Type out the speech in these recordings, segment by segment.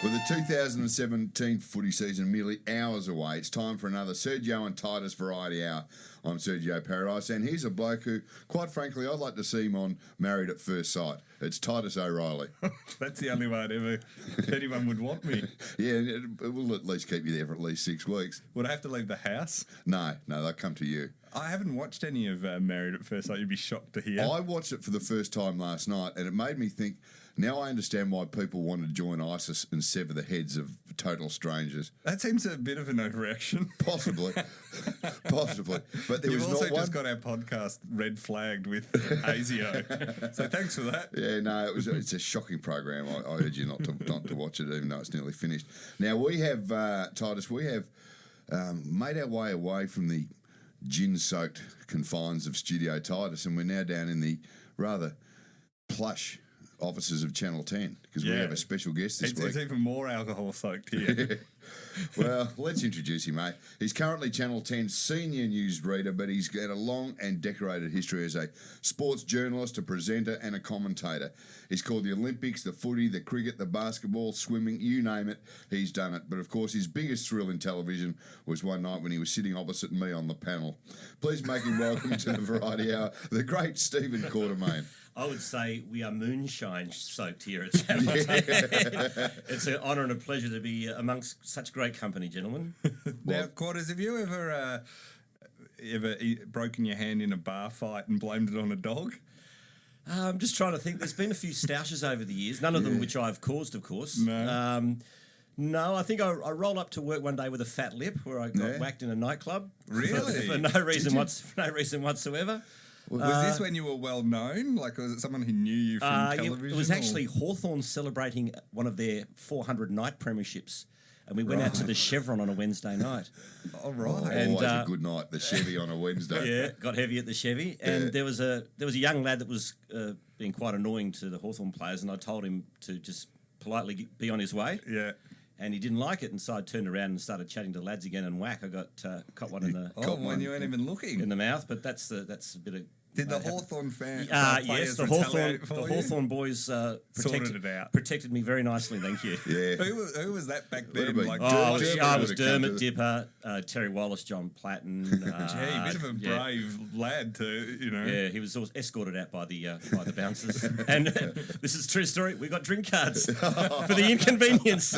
With the 2017 footy season merely hours away, it's time for another Sergio and Titus Variety Hour. I'm Sergio Paradise, and here's a bloke who, quite frankly, I'd like to see him on Married at First Sight. It's Titus O'Reilly. That's the only way anyone would want me. Yeah, it will at least keep you there for at least 6 weeks. Would I have to leave the house? No, they'll come to you. I haven't watched any of Married at First Sight. You'd be shocked to hear. I watched it for the first time last night, and it made me think, now I understand why people want to join ISIS and sever the heads of total strangers. That seems a bit of an overreaction. Possibly. Possibly. But there You've was also not one... just got our podcast red flagged with ASIO. So thanks for that. Yeah, no, it's a shocking program. I urge you not to watch it, even though it's nearly finished. Now, we have, Titus, made our way away from the gin-soaked confines of Studio Titus, and we're now down in the rather plush offices of Channel 10 because we have a special guest this week. It's even more alcohol-soaked here. Well, let's introduce him, mate. He's currently Channel 10's senior news reader, but he's got a long and decorated history as a sports journalist, a presenter and a commentator. He's called the Olympics, the footy, the cricket, the basketball, swimming, you name it, he's done it. But, of course, his biggest thrill in television was one night when he was sitting opposite me on the panel. Please make him welcome to the Variety Hour, the great Stephen Quartermain. I would say we are moonshine soaked here at Channel 10. It's an honour and a pleasure to be amongst such great company, gentlemen. Now, Quarters, have you ever broken your hand in a bar fight and blamed it on a dog? I'm just trying to think. There's been a few stoushes over the years, none of them which I've caused, of course. No. No, I think I rolled up to work one day with a fat lip where I got whacked in a nightclub. Really? For no reason whatsoever. Was this when you were well known? Like, was it someone who knew you from television? It was actually Hawthorn celebrating one of their 400 night premierships. And we went out to the Chevron on a Wednesday night. Oh, right. And, always a good night, the Chevy on a Wednesday. Yeah, got heavy at the Chevy. And there was a young lad that was being quite annoying to the Hawthorn players, and I told him to just politely be on his way. Yeah. And he didn't like it, and so I turned around and started chatting to the lads again, and whack, I got caught one in the when you weren't even looking in the mouth. But that's a bit of. Did the Hawthorn fan? Yes, the Hawthorn boys protected me very nicely. Thank you. Yeah. Who was that back then? I was Dermot Dipper, Terry Wallace, John Platten. Gee, bit of a brave lad to, Yeah, he was escorted out by the bouncers. And this is a true story. We got drink cards for the inconvenience.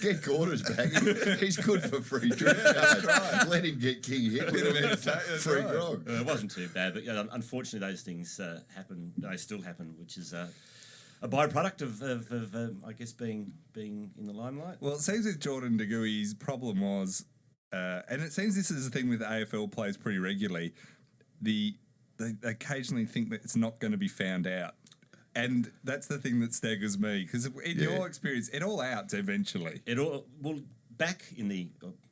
Get Quarters back. He's good for free drink cards. Right. Let him get King hit with free grog. It wasn't too bad, but unfortunately those things happen. They still happen, which is a byproduct of I guess being in the limelight. Well, it seems with Jordan De Goey's problem was, and it seems this is the thing with AFL players pretty regularly. They occasionally think that it's not going to be found out. And that's the thing that staggers me, because in your experience, it all outs eventually. Back in the,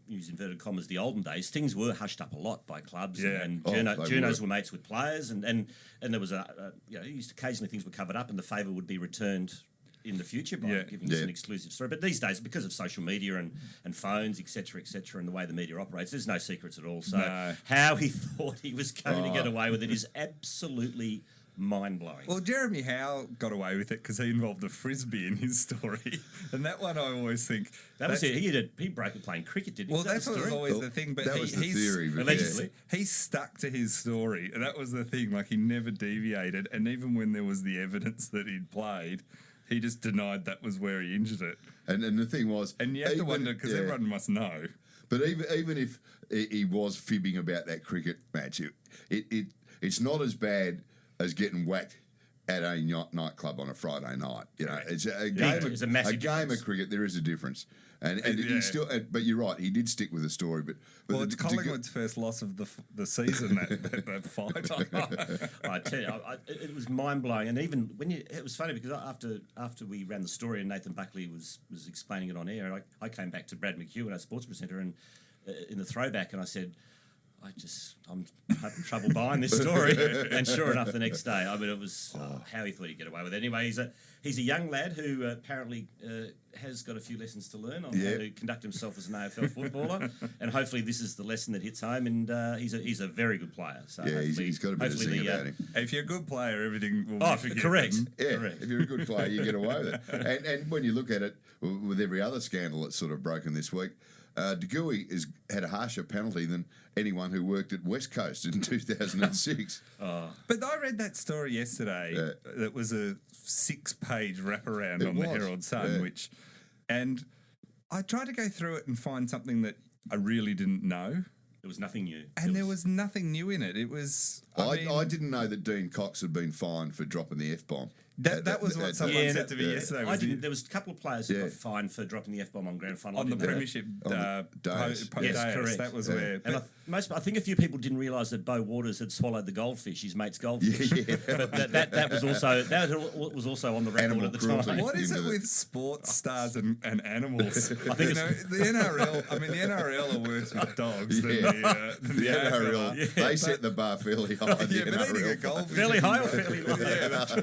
use inverted commas, the olden days, things were hushed up a lot by clubs, and journos were mates with players, and there was occasionally things were covered up, and the favour would be returned in the future by giving us an exclusive story. But these days, because of social media and phones, etc., and the way the media operates, there's no secrets at all. So how he thought he was going to get away with it is absolutely mind-blowing. Well, Jeremy Howe got away with it because he involved a frisbee in his story, and that one I always think that was it. He broke it playing cricket, didn't he? Well, that's what was always the thing. But that was the theory. Allegedly, he stuck to his story, and that was the thing. Like, he never deviated, and even when there was the evidence that he'd played, he just denied that was where he injured it. And the thing was, and you have to wonder, because everyone must know. But even if he was fibbing about that cricket match, it's not as bad as getting whacked at a nightclub on a Friday night. It's a game of cricket. There is a difference, and he still. But you're right. He did stick with the story. But it's Collingwood's first loss of the season. that fight. I tell you, it was mind blowing. And even it was funny because after we ran the story and Nathan Buckley was explaining it on air, I came back to Brad McHugh, our sports presenter, and in the throwback, and I said, I'm having trouble buying this story. And sure enough, the next day, I mean, it was how he thought he'd get away with it. Anyway, he's a young lad who apparently has got a few lessons to learn on how to conduct himself as an AFL footballer, and hopefully this is the lesson that hits home. And he's a very good player. So he's got a bit of zing about him. If you're a good player, everything will be forgiven. Correct. Yeah, correct. If you're a good player, you get away with it. And when you look at it, with every other scandal that's sort of broken this week, De Goey has had a harsher penalty than anyone who worked at West Coast in 2006. But I read that story yesterday. That was a 6-page wraparound on the Herald Sun, and I tried to go through it and find something that I really didn't know. There was nothing new. And there was nothing new in it. It was... I didn't know that Dean Cox had been fined for dropping the F-bomb. That was what someone said to me yesterday. I didn't. There was a couple of players who got fined for dropping the F-bomb on grand final. On the premiership days. Yes, correct. That was where... And I think a few people didn't realise that Beau Waters had swallowed the goldfish, his mate's goldfish. But that was also on the record Animal at the cruelty. time. What is it with sports stars and animals? I think the NRL. I mean, the NRL are worse with dogs than the NRL. AFL. They set the bar fairly high. But eating a goldfish... Fairly high or fairly low? Yeah, that's true.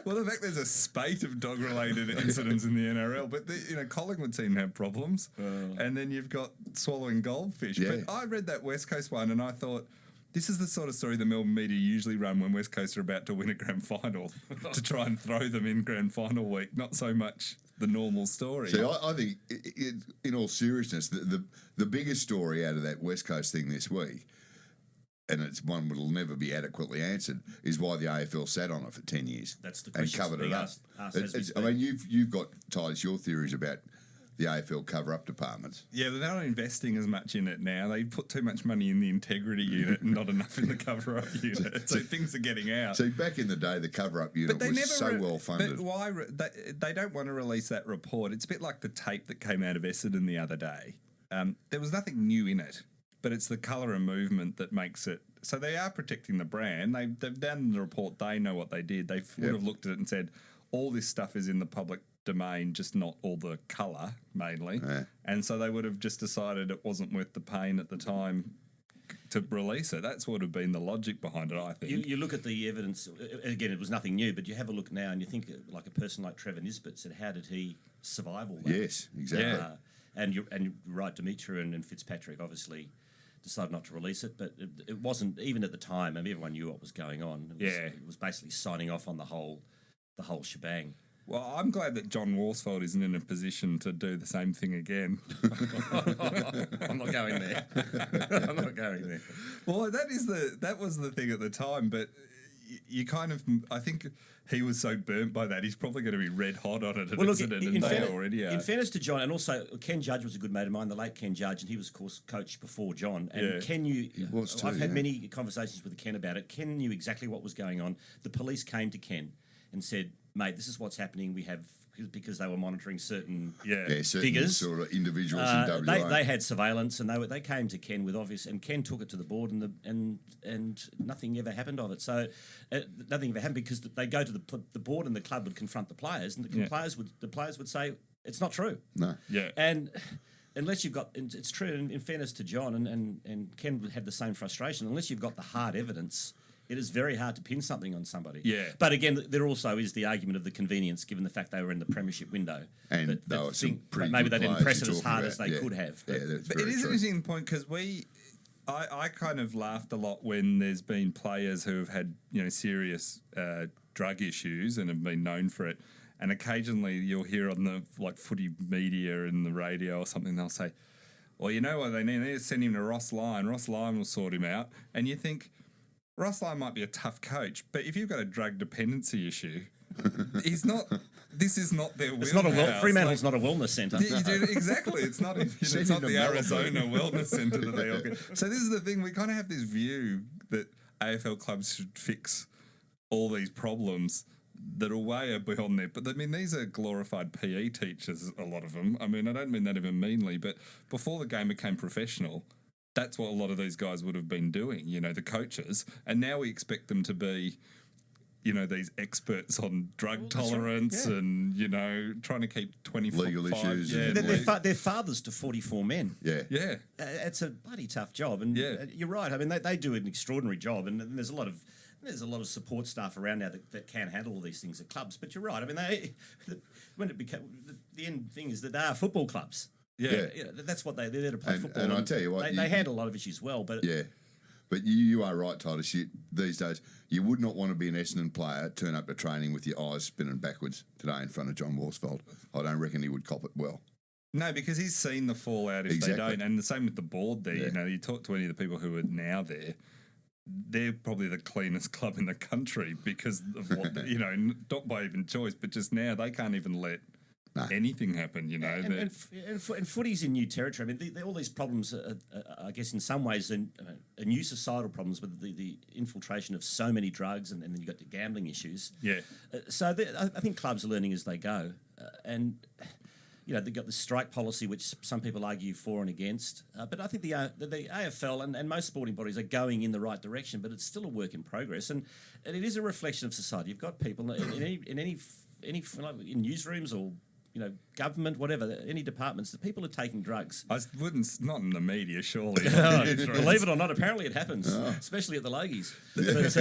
Well, the fact there's a spate of dog-related incidents in the NRL, but Collingwood seem to have problems, and then you've got swallowing goldfish. Yeah. But I read that West Coast one, and I thought, this is the sort of story the Melbourne media usually run when West Coast are about to win a grand final, to try and throw them in grand final week, not so much the normal story. See, I think, in all seriousness, the biggest story out of that West Coast thing this week, and it's one that will never be adequately answered, is why the AFL sat on it for 10 years. That's the and question covered it up. I mean, you've got, Titus, your theories about the AFL cover-up departments. Yeah, they're not investing as much in it now. They put too much money in the integrity unit and not enough in the cover-up unit. So things are getting out. See, back in the day, the cover-up unit was so well funded. But why they don't want to release that report? It's a bit like the tape that came out of Essendon the other day. There was nothing new in it, but it's the colour and movement that makes it. So they are protecting the brand. They've done the report. They know what they did. They would have looked at it and said, all this stuff is in the public domain, just not all the colour, mainly. Yeah. And so they would have just decided it wasn't worth the pain at the time to release it. That's what would have been the logic behind it, I think. You look at the evidence, again, it was nothing new, but you have a look now and you think, like a person like Trevor Nisbet said, how did he survive all that? Yes, exactly. And you're right, Demetra and Fitzpatrick obviously decided not to release it, but it wasn't, even at the time, I mean, everyone knew what was going on. It was basically signing off on the whole shebang. Well, I'm glad that John Worsfold isn't in a position to do the same thing again. I'm not going there. I'm not going there. Well, that was the thing at the time, but you kind of, I think he was so burnt by that, he's probably going to be red hot on it at Essendon, and they already are. In fairness to John, and also Ken Judge was a good mate of mine, the late Ken Judge, and he was, of course, coach before John. And Ken knew, I've had many conversations with Ken about it. Ken knew exactly what was going on. The police came to Ken and said, mate, this is what's happening. We have, because they were monitoring certain figures, sort of individuals in WA. They had surveillance, and they came to Ken with obvious, and Ken took it to the board, and nothing ever happened of it. So nothing ever happened because they go to the board, and the club would confront the players, and the players would say it's not true. No, and unless you've got, it's true. In fairness to John, and Ken had the same frustration. Unless you've got the hard evidence, it is very hard to pin something on somebody. Yeah. But again, there also is the argument of the convenience, given the fact they were in the premiership window. And maybe they didn't press it as hard as they could have. Yeah, that's but very it is true. an interesting point because I kind of laughed a lot when there's been players who have had serious drug issues and have been known for it, and occasionally you'll hear on the footy media and the radio or something, they'll say, well, you know what they need to send him to Ross Lyon. Ross Lyon will sort him out. And you think, Ross Lyon might be a tough coach, but if you've got a drug dependency issue, he's not. This is not their wheelhouse. It's not Fremantle's not a wellness centre. Exactly, it's not. It's not the Arizona Wellness Centre that they all get. So this is the thing. We kind of have this view that AFL clubs should fix all these problems that are way beyond there. But I mean, these are glorified PE teachers. A lot of them. I mean, I don't mean that even meanly, but before the game became professional, that's what a lot of these guys would have been doing, the coaches. And now we expect them to be, these experts on drug tolerance and, trying to keep 25... Legal issues. Yeah, they're fathers to 44 men. Yeah. yeah. It's a bloody tough job, and you're right. I mean, they do an extraordinary job, and there's a lot of support staff around now that can handle all these things at clubs. But you're right. I mean, when it became the end thing is that they are football clubs. Yeah. That's what they're there to play football. And I tell you what, they handle a lot of issues well. But but you are right, Titus. These days, you would not want to be an Essendon player, turn up to training with your eyes spinning backwards today in front of John Worsfold. I don't reckon he would cop it well. No, because he's seen the fallout if they don't. And the same with the board there. Yeah. You talk to any of the people who are now there, they're probably the cleanest club in the country because of what, not by even choice, but just now they can't even let anything happen, And footy's in new territory. I mean, all these problems, I guess, in some ways, are new societal problems with the infiltration of so many drugs, and then you've got the gambling issues. Yeah. So I think clubs are learning as they go, and they've got the strike policy, which some people argue for and against. But I think the AFL and most sporting bodies are going in the right direction, but it's still a work in progress, and it is a reflection of society. You've got people in any in newsrooms or government, whatever, any departments, the people are taking drugs. I wouldn't, not in the media, surely. Believe it or not, apparently it happens, especially at the Logies. But,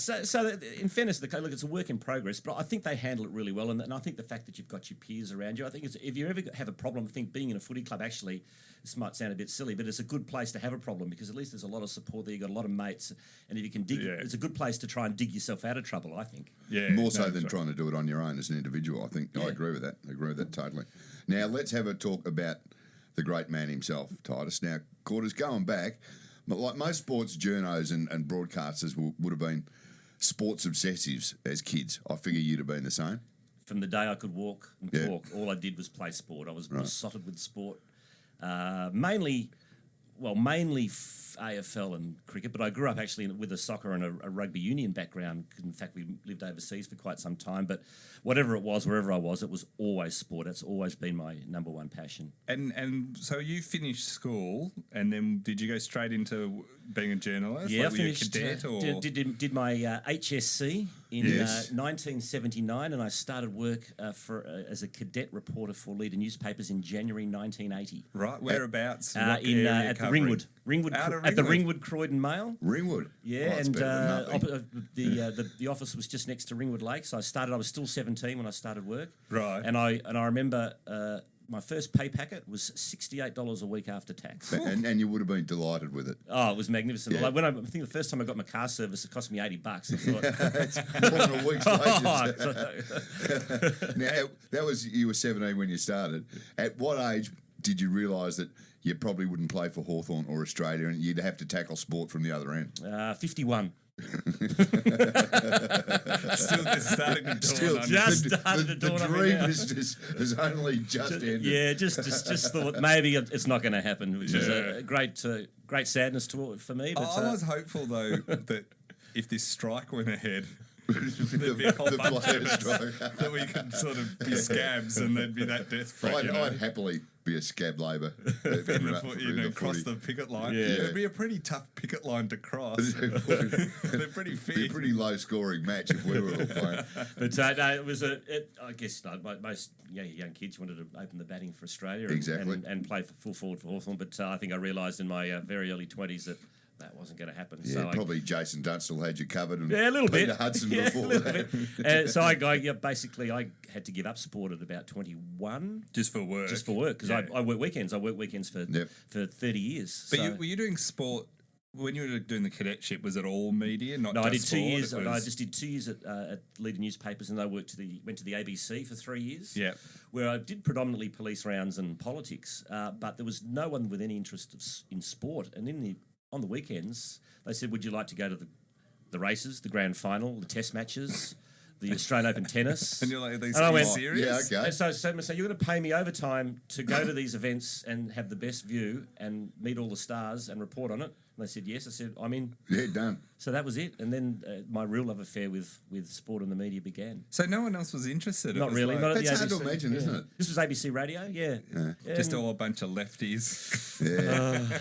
so in fairness, look, it's a work in progress, but I think they handle it really well, and I think the fact that you've got your peers around you, I think if you ever have a problem, I think being in a footy club actually, this might sound a bit silly, but it's a good place to have a problem because at least there's a lot of support there, you've got a lot of mates, and if you can dig it's a good place to try and dig yourself out of trouble, I think. Yeah, more so than trying to do it on your own as an individual. I think I agree with that. I agree with that totally. Now let's have a talk about the great man himself, Titus. Now, Quarters, going back, but like most sports journos and broadcasters would have been sports obsessives as kids. I figure you'd have been the same. From the day I could walk and talk, all I did was play sport. I was besotted with sport. Mainly AFL and cricket, but I grew up actually with a soccer and a rugby union background. In fact, we lived overseas for quite some time, but whatever it was, wherever I was, it was always sport. It's always been my number one passion. And so you finished school, and then did you go straight into being a journalist? Yeah, like, I finished, were you a cadet or? Did my HSC in 1979, and I started work as a cadet reporter for leader newspapers in January 1980. Right, whereabouts? At the Ringwood, at the Ringwood Croydon Mail. Ringwood, yeah, and the office was just next to Ringwood Lake. So I was still 17 when I started work. Right, and I remember. My first pay packet was $68 a week after tax. And you would have been delighted with it. Oh, it was magnificent. Yeah. Like I think the first time I got my car service, it cost me $80. I thought it's more than a week's wages. Now, you were 17 when you started. At what age did you realise that you probably wouldn't play for Hawthorn or Australia and you'd have to tackle sport from the other end? 51. Still just starting to dawn on the dream has only just ended. Yeah, just thought maybe it's not going to happen, which is a great sadness for me. But I was hopeful though that if this strike went ahead, there'd be a whole bunch of us that we could sort of be scabs and they'd be that desperate. I'd happily be a scab Labour. Cross the picket line. Yeah. It'd be a pretty tough picket line to cross. They're pretty fierce. It'd be a pretty low scoring match if we were all playing. But no, it was I guess most young kids wanted to open the batting for Australia and play for full forward for Hawthorn. But I think I realised in my very early 20s that wasn't going to happen. Yeah, so probably Jason Dunstall had you covered, and a little Peter bit. Hudson before that. So I had to give up sport at about 21. Just for work, because I work weekends. I work weekends for 30 years. But were you doing sport when you were doing the cadetship? Was it all media? No, I did 2 years. I just did 2 years at leader newspapers, and I went to the ABC for 3 years. Yeah, where I did predominantly police rounds and politics, but there was no one with any interest in sport. And on the weekends, they said, "Would you like to go to the races, the grand final, the test matches, the Australian Open tennis?" And you're like, "Are I went, serious?" Yeah, okay. And so you're going to pay me overtime to go to these events and have the best view and meet all the stars and report on it. they said yes. I said, I'm in. Yeah, done. So that was it. And then my real love affair with sport and the media began. So no one else was interested? Not really. Not at the That's ABC. hard to imagine, isn't it? This was ABC Radio, yeah. Just all a bunch of lefties. Yeah.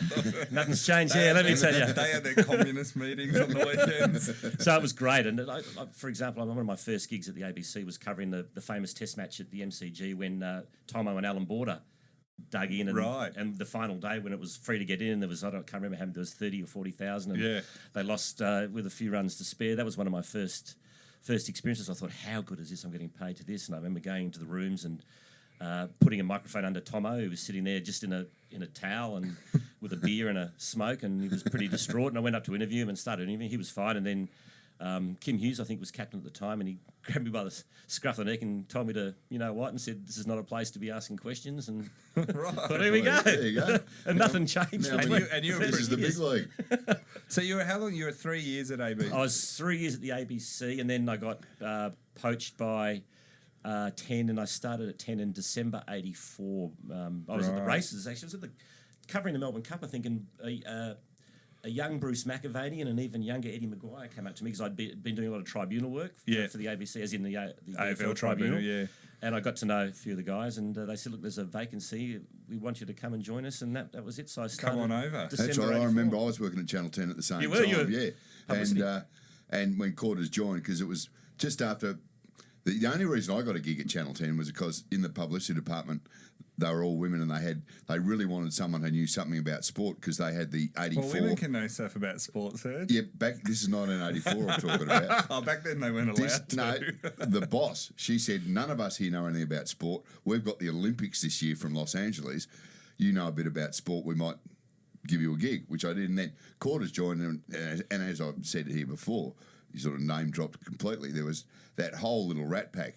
Nothing's changed here, let me tell you. They had their communist meetings on the weekends. So it was great. And for example, one of my first gigs at the ABC was covering the famous test match at the MCG when Tomo and Alan Border dug in, and the final day when it was free to get in, there was, I can't remember how many, there was 30 or 40,000, and they lost with a few runs to spare. That was one of my first experiences. I thought, how good is this? I'm getting paid to this. And I remember going into the rooms and putting a microphone under Tomo, who was sitting there just in a towel and with a beer and a smoke, and he was pretty distraught. And I went up to interview him and started interviewing. He was fine, and then Kim Hughes, I think, was captain at the time, and he grabbed me by the scruff of the neck and told me to, you know what, and said, this is not a place to be asking questions. And thought, here we go. There you go. And nothing changed. Now, and you were this is the big league. So you were how long? You were 3 years at ABC. I was 3 years at the ABC, and then I got poached by 10, and I started at 10 in December '84. I was at the races, actually. I was covering the Melbourne Cup, I think, and a young Bruce McAvaney and an even younger Eddie Maguire came up to me because I'd been doing a lot of tribunal work for the ABC, as in the AFL Tribunal. Yeah. And I got to know a few of the guys, and they said, look, there's a vacancy. We want you to come and join us. And that was it. So I started. Come on over. That's right. 84. I remember I was working at Channel 10 at the same time. Yeah. And when Quarters joined, because it was just after... The only reason I got a gig at Channel 10 was because in the publicity department, they were all women, and they really wanted someone who knew something about sport because they had the 84. Well, women can know stuff about sports, Serge. Yeah, this is 1984 I'm talking about. Oh, back then they weren't allowed to. No, the boss, she said, none of us here know anything about sport. We've got the Olympics this year from Los Angeles. You know a bit about sport. We might give you a gig, which I did. And then Quarters joined, and as I've said here before, he sort of name dropped completely. There was that whole little rat pack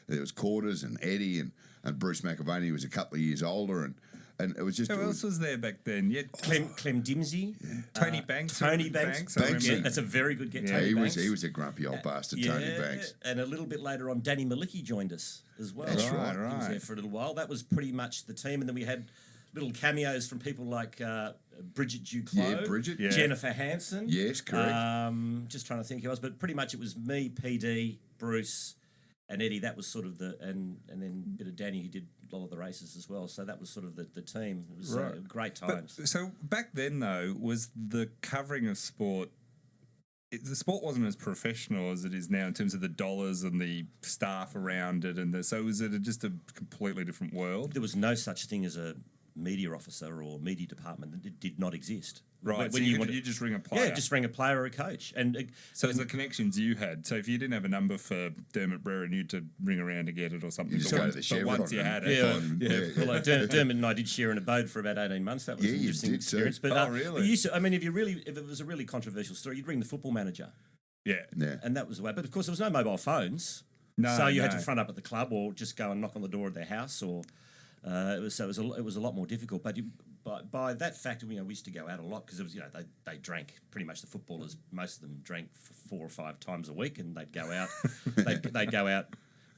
there was Quarters and Eddie and Bruce McAvaney, who was a couple of years older, and it was just... Who else was there back then? Yeah, Clem Dimsey. Yeah. Tony Banks. Tony Banks. Yeah, that's a very good get. Yeah, Tony Banks. He was a grumpy old bastard, Tony Banks. And a little bit later on, Danny Malicki joined us as well. That's right. He was there for a little while. That was pretty much the team, and then we had little cameos from people like Bridget Duclos, Jennifer Hansen. Yes, correct. Just trying to think who else, but pretty much it was me, PD, Bruce, and Eddie. That was sort of and then a bit of Danny, who did a lot of the races as well. So that was sort of the team. It was great times. So back then, though, was the covering of sport... The sport wasn't as professional as it is now in terms of the dollars and the staff around it, so was it just a completely different world? There was no such thing as a media officer or media department. It did not exist. Right, when you just ring a player. Yeah, just ring a player or a coach. So it's the connections you had. So if you didn't have a number for Dermot Brewer and you had to ring around to get it or something. You just go to the Chevron. Once you had it. Well, Dermot and I did share an abode for about 18 months. That was an interesting experience. Too. But, really? If it was a really controversial story, you'd ring the football manager. Yeah. And that was the way. But of course, there was no mobile phones. So you had to front up at the club or just go and knock on the door of their house or... It was a lot more difficult, but by that factor, we used to go out a lot because it was they drank pretty much the footballers. Most of them drank 4 or 5 times a week, and they'd go out. they'd go out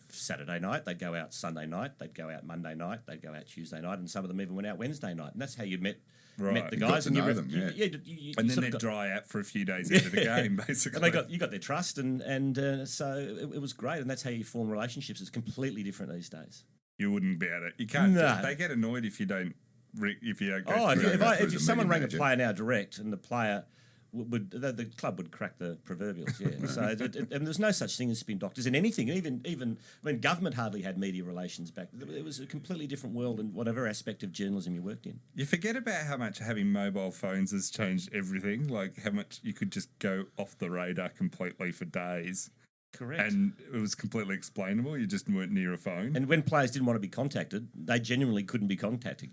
Saturday night, they'd go out Sunday night, they'd go out Monday night, they'd go out Tuesday night, and some of them even went out Wednesday night, and that's how you met the guys. And you know them, and then they'd dry out for a few days into the game, basically. And you got their trust, and so it was great, and that's how you form relationships. It's completely different these days. You wouldn't be able to. You can't. They get annoyed if you don't. If you don't. If someone rang a player now direct, and the player the club would crack the proverbials. Yeah. So and there's no such thing as spin doctors in anything. Even government hardly had media relations back. It was a completely different world in whatever aspect of journalism you worked in. You forget about how much having mobile phones has changed everything. Like how much you could just go off the radar completely for days. Correct. And it was completely explainable. You just weren't near a phone. And when players didn't want to be contacted, they genuinely couldn't be contacted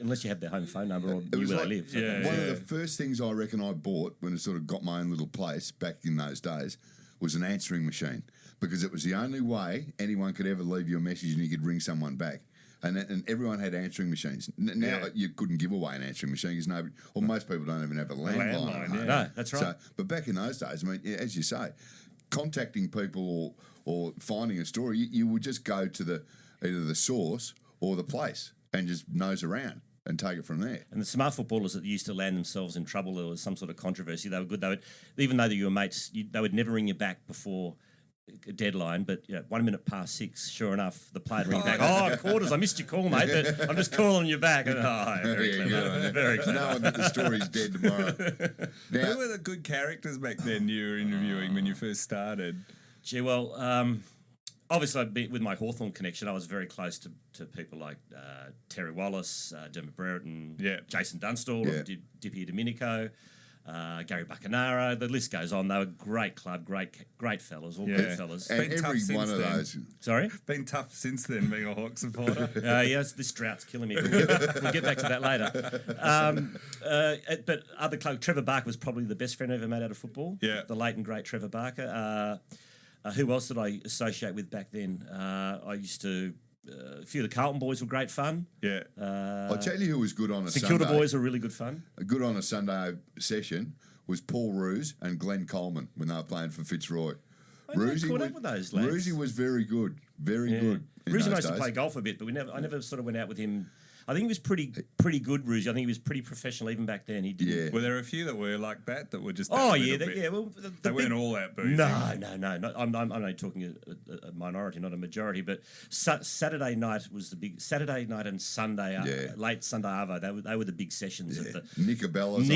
unless you had their home phone number or knew where they lived. One of the first things I reckon I bought when I sort of got my own little place back in those days was an answering machine because it was the only way anyone could ever leave you a message and you could ring someone back. And everyone had answering machines. Now you couldn't give away an answering machine because most people don't even have a landline. No, that's right. So, but back in those days, I mean, as you say, contacting people or finding a story, you would just go to either the source or the place and just nose around. and take it from there. And the smart footballers that used to land themselves in trouble, there was some sort of controversy. They were good. They would, even though you were mates, they would never ring you back before a deadline. But 1 minute past 6, sure enough, the player would ring back. Oh, Quarters, I missed your call, mate, but I'm just calling you back. And, very clever. Very clever. Knowing that the story's dead tomorrow. Now, who were the good characters back then you were interviewing when you first started? Gee, well, obviously, with my Hawthorn connection, I was very close to people like Terry Wallace, Dermot Brereton, Jason Dunstall, Dippy Domenico, Gary Buccanara. The list goes on. They were great club, great fellas, all good fellas. And every one of those. Sorry? Been tough since then, being a Hawk supporter. Yes, this drought's killing me. We'll get back to that later. But other club, Trevor Barker was probably the best friend I ever made out of football. Yeah. The late and great Trevor Barker. Who else did I associate with back then? I used to... a few of the Carlton boys were great fun. Yeah. I'll tell you who was good on a St Sunday. Kilda boys were really good fun. Good on a Sunday session was Paul Roos and Glenn Coleman when they were playing for Fitzroy. Roosie was very good. Very good. Roosie used to play golf a bit, but I never sort of went out with him. I think he was pretty good, Roosie. I think he was pretty professional even back then. He didn't. Yeah. Were there a few that were like that were just? Well, they weren't all out boozing. No. I'm only talking a minority, not a majority. But Saturday night was the big Saturday night and Sunday, late Sunday arvo. They were the big sessions at the Nicobella's.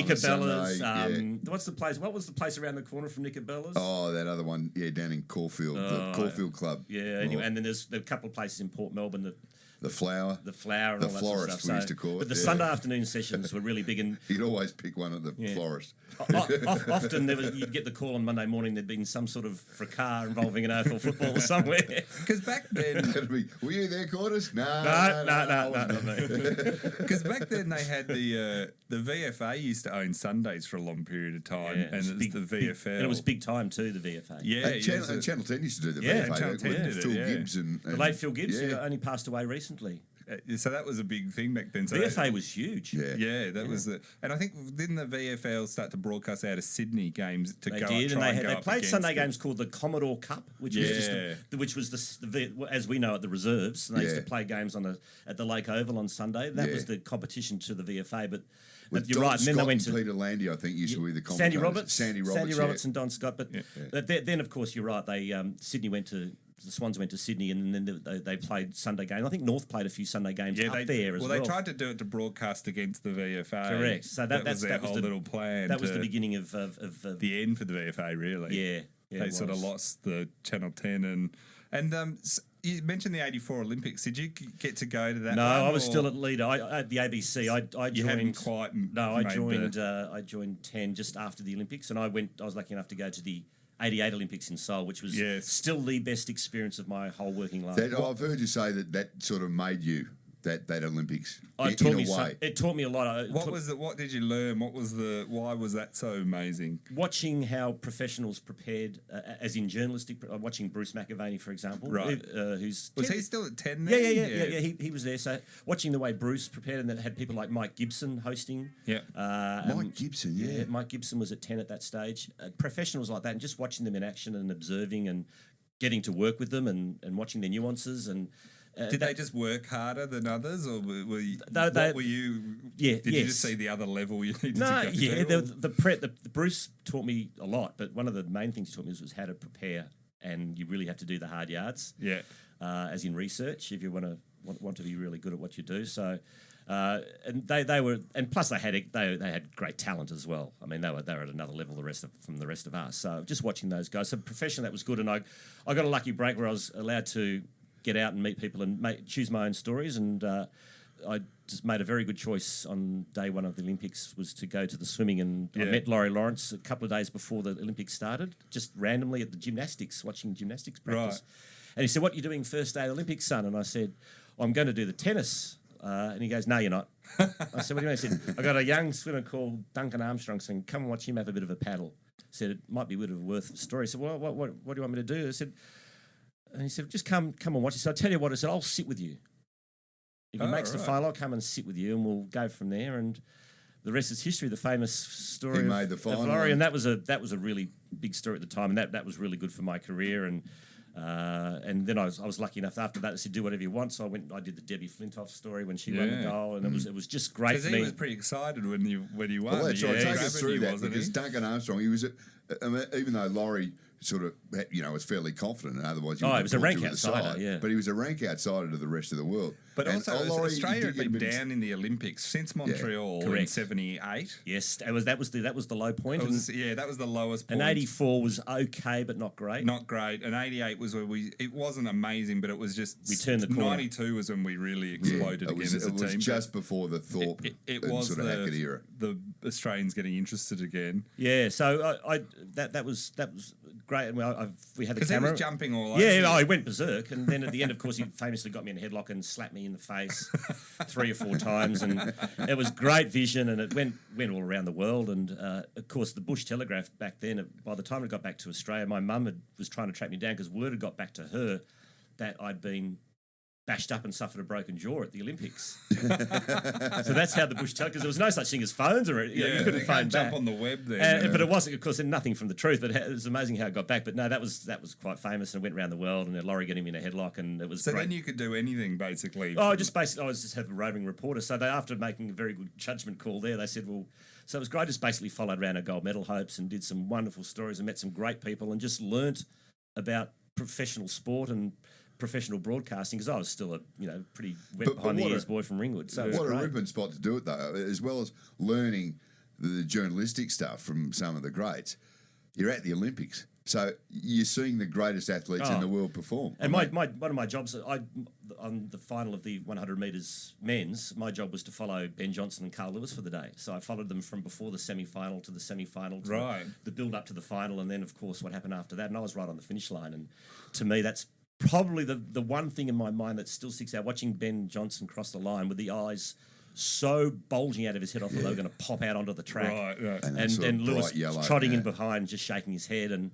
What's the place? What was the place around the corner from Nicobella's? Oh, that other one, down in Caulfield, the Caulfield Club. Yeah, anyway, and then there's a couple of places in Port Melbourne that. The flower, and the all that florist, sort of stuff. we used to call it. But the Sunday afternoon sessions were really big, and he'd always pick one at the florist. Often you'd get the call on Monday morning. There'd been some sort of fracas involving an AFL football somewhere. Because back then, were you there, Quarters? No. Because back then they had the VFA used to own Sundays for a long period of time, and it was the VFL. And it was big time too. The VFA. Yeah, and Channel 10 used to do the VFA. VFA. Channel 10 did Phil Gibbs and the late Phil Gibbs, who only passed away recently. So that was a big thing back then. So VFA was huge. That was the. And I think didn't the VFL start to broadcast out of Sydney games to they go did, up, and they played Sunday games called the Commodore Cup, which was as we know at the reserves. And they used to play games at the Lake Oval on Sunday. That was the competition to the VFA, but. You're right. And then they went to Peter Landy, I think, used to be the commentators. Sandy Roberts and Don Scott. But then, of course, you're right. The Swans went to Sydney, and then they played Sunday games. I think North played a few Sunday games there as well. Well, they tried to do it to broadcast against the VFA. Correct. So that was their whole little plan. That was the beginning of the end for the VFA, really. Yeah. They sort of lost the Channel 10 and you mentioned the '84 Olympics. Did you get to go to that? No, I was still at leader. At the ABC. I joined. You hadn't quite. No, I joined 10 just after the Olympics, and I was lucky enough to go to the '88 Olympics in Seoul, which was still the best experience of my whole working life. I've heard you say that sort of made you that Olympics. It taught me a lot. What did you learn? Why was that so amazing? Watching how professionals prepared, as in journalistic. Watching Bruce McAvaney, for example, right? Was he still at 10? Then? Yeah. He was there. So watching the way Bruce prepared, and that had people like Mike Gibson hosting. Yeah, Mike Gibson. Mike Gibson was at 10 at that stage. Professionals like that, and just watching them in action and observing and getting to work with them and watching their nuances and. Did they just work harder than others, or were you? Did you just see the other level you needed to go? The Bruce taught me a lot, but one of the main things he taught me was how to prepare, and you really have to do the hard yards. Yeah, as in research, if you want to be really good at what you do. So, and they were, and plus they had great talent as well. I mean, they were at another level from the rest of us. So just watching those guys, so profession that was good, and I got a lucky break where I was allowed to get out and meet people and choose my own stories, and I just made a very good choice on day one of the Olympics was to go to the swimming, and I met Laurie Lawrence a couple of days before the Olympics started, just randomly at the watching gymnastics practice. Right. And he said, "What are you doing first day of the Olympics, son?" And I said, "I'm going to do the tennis." And he goes, "No, you're not." I said, "What do you mean?" He said, "I got a young swimmer called Duncan Armstrong saying, come and watch him have a bit of a paddle." I said, "It might be a bit of a worth story." I said, "Well, what do you want me to do?" I said, and he said, "Just come and watch it." So I tell you what, I said, "I'll sit with you. If he makes the final, I'll come and sit with you, and we'll go from there." And the rest is history. The famous story made the final, of Laurie, and that was a really big story at the time, and that was really good for my career. And And then I was lucky enough after that. I said, do whatever you want. So I went and I did the Debbie Flintoff story when she won the goal, and it was just great for me. He was pretty excited when you won. Well, that's right. Take us through that, because Duncan Armstrong, he was, even though Laurie sort of, was fairly confident, and otherwise he was a rank outsider, but he was a rank outsider to the rest of the world. But also, Australia had been down in the Olympics since Montreal in '78. Yes, that was the low point. That was the lowest point. And '84 was okay, but not great. Not great. And '88 was where it wasn't amazing, but it was just we turned the corner. '92 was when we really exploded again as a team. It was just before the Thorpe it was sort of Hackett era. The Australians getting interested again. Yeah, so that was great. And we had the camera. He was jumping all over. Yeah, I went berserk, and then at the end, of course, he famously got me in a headlock and slapped me in the face 3 or 4 times, and it was great vision, and it went all around the world. And of course, the Bush Telegraph back then, by the time it got back to Australia, my mum was trying to track me down because word had got back to her that I'd been bashed up and suffered a broken jaw at the Olympics. So that's how the Bush because there was no such thing as phones, or you couldn't phone jump on the web there. But it wasn't, of course, nothing from the truth. But it was amazing how it got back. But no, that was quite famous, and it went around the world. And Laurie getting me in a headlock, and it was so great. Then you could do anything basically. I was just have a roving reporter. So after making a very good judgment call there, they said, well. So it was great. I just basically followed around our gold medal hopes and did some wonderful stories and met some great people and just learnt about professional sport and professional broadcasting, because I was still a pretty wet behind the ears boy from Ringwood. So what a ripping spot to do it, though, as well as learning the journalistic stuff from some of the greats. You're at the Olympics, so you're seeing the greatest athletes in the world perform. And one of my jobs, on the final of the 100 metres men's, my job was to follow Ben Johnson and Carl Lewis for the day. So I followed them from before the semi-final to the semi-final, to the build up to the final, and then of course what happened after that. And I was right on the finish line, and to me that's probably the one thing in my mind that still sticks out, watching Ben Johnson cross the line with the eyes so bulging out of his head, I thought they were going to pop out onto the track. Right. And Lewis trotting in behind, just shaking his head, and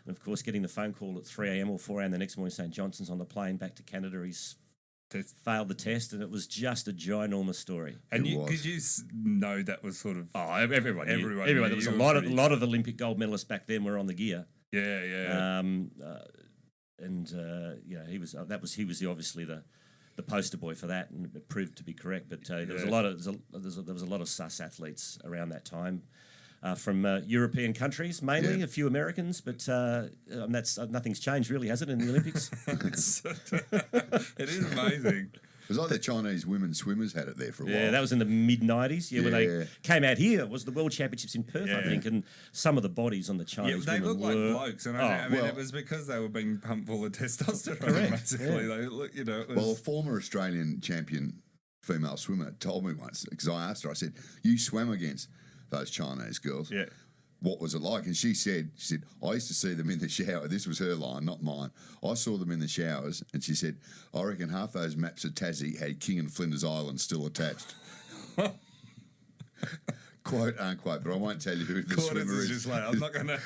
of course getting the phone call at 3 a.m. or 4 a.m. the next morning saying Johnson's on the plane back to Canada. He's failed the test, and it was just a ginormous story. And could you know that was sort of... everyone. There was a lot of Olympic gold medalists back then were on the gear. Yeah. He was obviously the poster boy for that, and it proved to be correct. But there was a lot of sus athletes around that time, from European countries mainly, a few Americans, but that's nothing's changed really, has it, in the Olympics? It is amazing. It was like the Chinese women swimmers had it there for a while. Yeah, that was in the mid-90s. Yeah, when they came out here, it was the World Championships in Perth, I think, and some of the bodies on the Chinese they women looked like blokes, and I mean, it was because they were being pumped full of testosterone, basically. They look, Well, a former Australian champion female swimmer told me once, because I asked her, I said, you swam against those Chinese girls. Yeah. What was it like? And she said, I used to see them in the shower. This was her line, not mine. I saw them in the showers, and she said, I reckon half those maps of Tassie had King and Flinders Island still attached. Quote, unquote, but I won't tell you who the swimmer is. Just like, I'm not going to...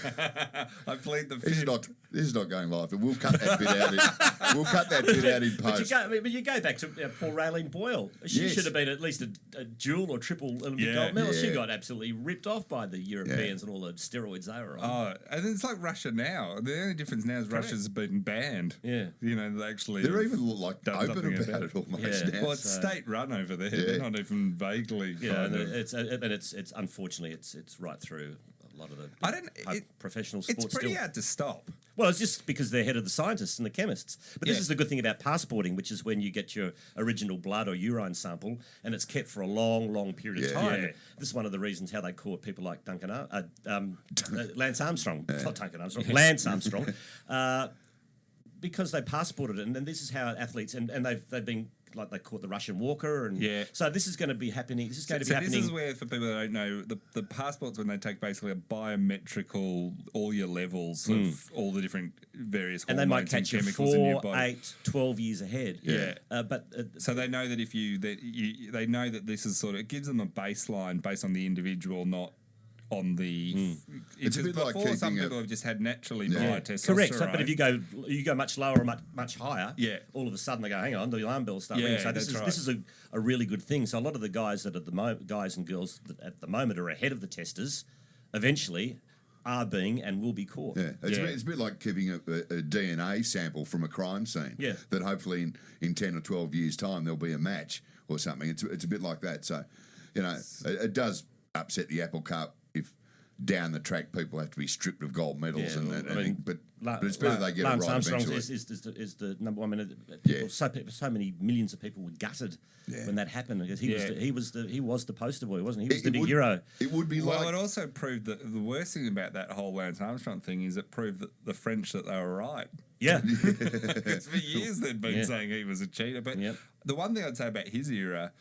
I plead the fifth. This is not going live, but we'll cut that bit out. We'll cut that bit out in post. But you go back to poor Raylene Boyle. She should have been at least a dual or triple Olympic gold medal. Yeah. She got absolutely ripped off by the Europeans and all the steroids they were on. And it's like Russia now. The only difference now is Russia's been banned. Yeah. They actually... They're even like open about it almost now. Well, it's state-run over there. Yeah. They're not even vaguely... It's unfortunately it's right through a lot of the professional sports. It's pretty hard to stop. Well, it's just because they're ahead of the scientists and the chemists. But this is the good thing about passporting, which is when you get your original blood or urine sample and it's kept for a long, long period of time. Yeah. This is one of the reasons how they caught people like Lance Armstrong, not Duncan Armstrong, Lance Armstrong, because they passported it. And this is how athletes, and they've been, like they caught the Russian Walker, and so this is going to be happening. This is going to be happening. This is where, for people that don't know, the passports, when they take basically a biometrical, all your levels of all the different various hormones and they might catch you chemicals in your 4, body. 8, 12 years ahead. So they know that they know that this is sort of, it gives them a baseline based on the individual, not on the... It's a bit like keeping some people have just had naturally high testosterone. Correct. So, but if you go much lower or much higher, all of a sudden they go, hang on, the alarm bells start ringing. So this is a really good thing. So a lot of the guys that guys and girls that at the moment are ahead of the testers, eventually are being and will be caught. Yeah, it's a bit like keeping a DNA sample from a crime scene. Yeah. That hopefully in 10 or 12 years' time there'll be a match or something. It's a bit like that. So, it does upset the apple cart if down the track people have to be stripped of gold medals. But it's better they get Lance it right Armstrong eventually. is the number one. I mean, so many millions of people were gutted when that happened because he was the poster boy, wasn't he? He was the big hero. It would be it also proved that the worst thing about that whole Lance Armstrong thing is it proved that the French that they were right. Yeah, because for years they'd been saying he was a cheater. But the one thing I'd say about his era,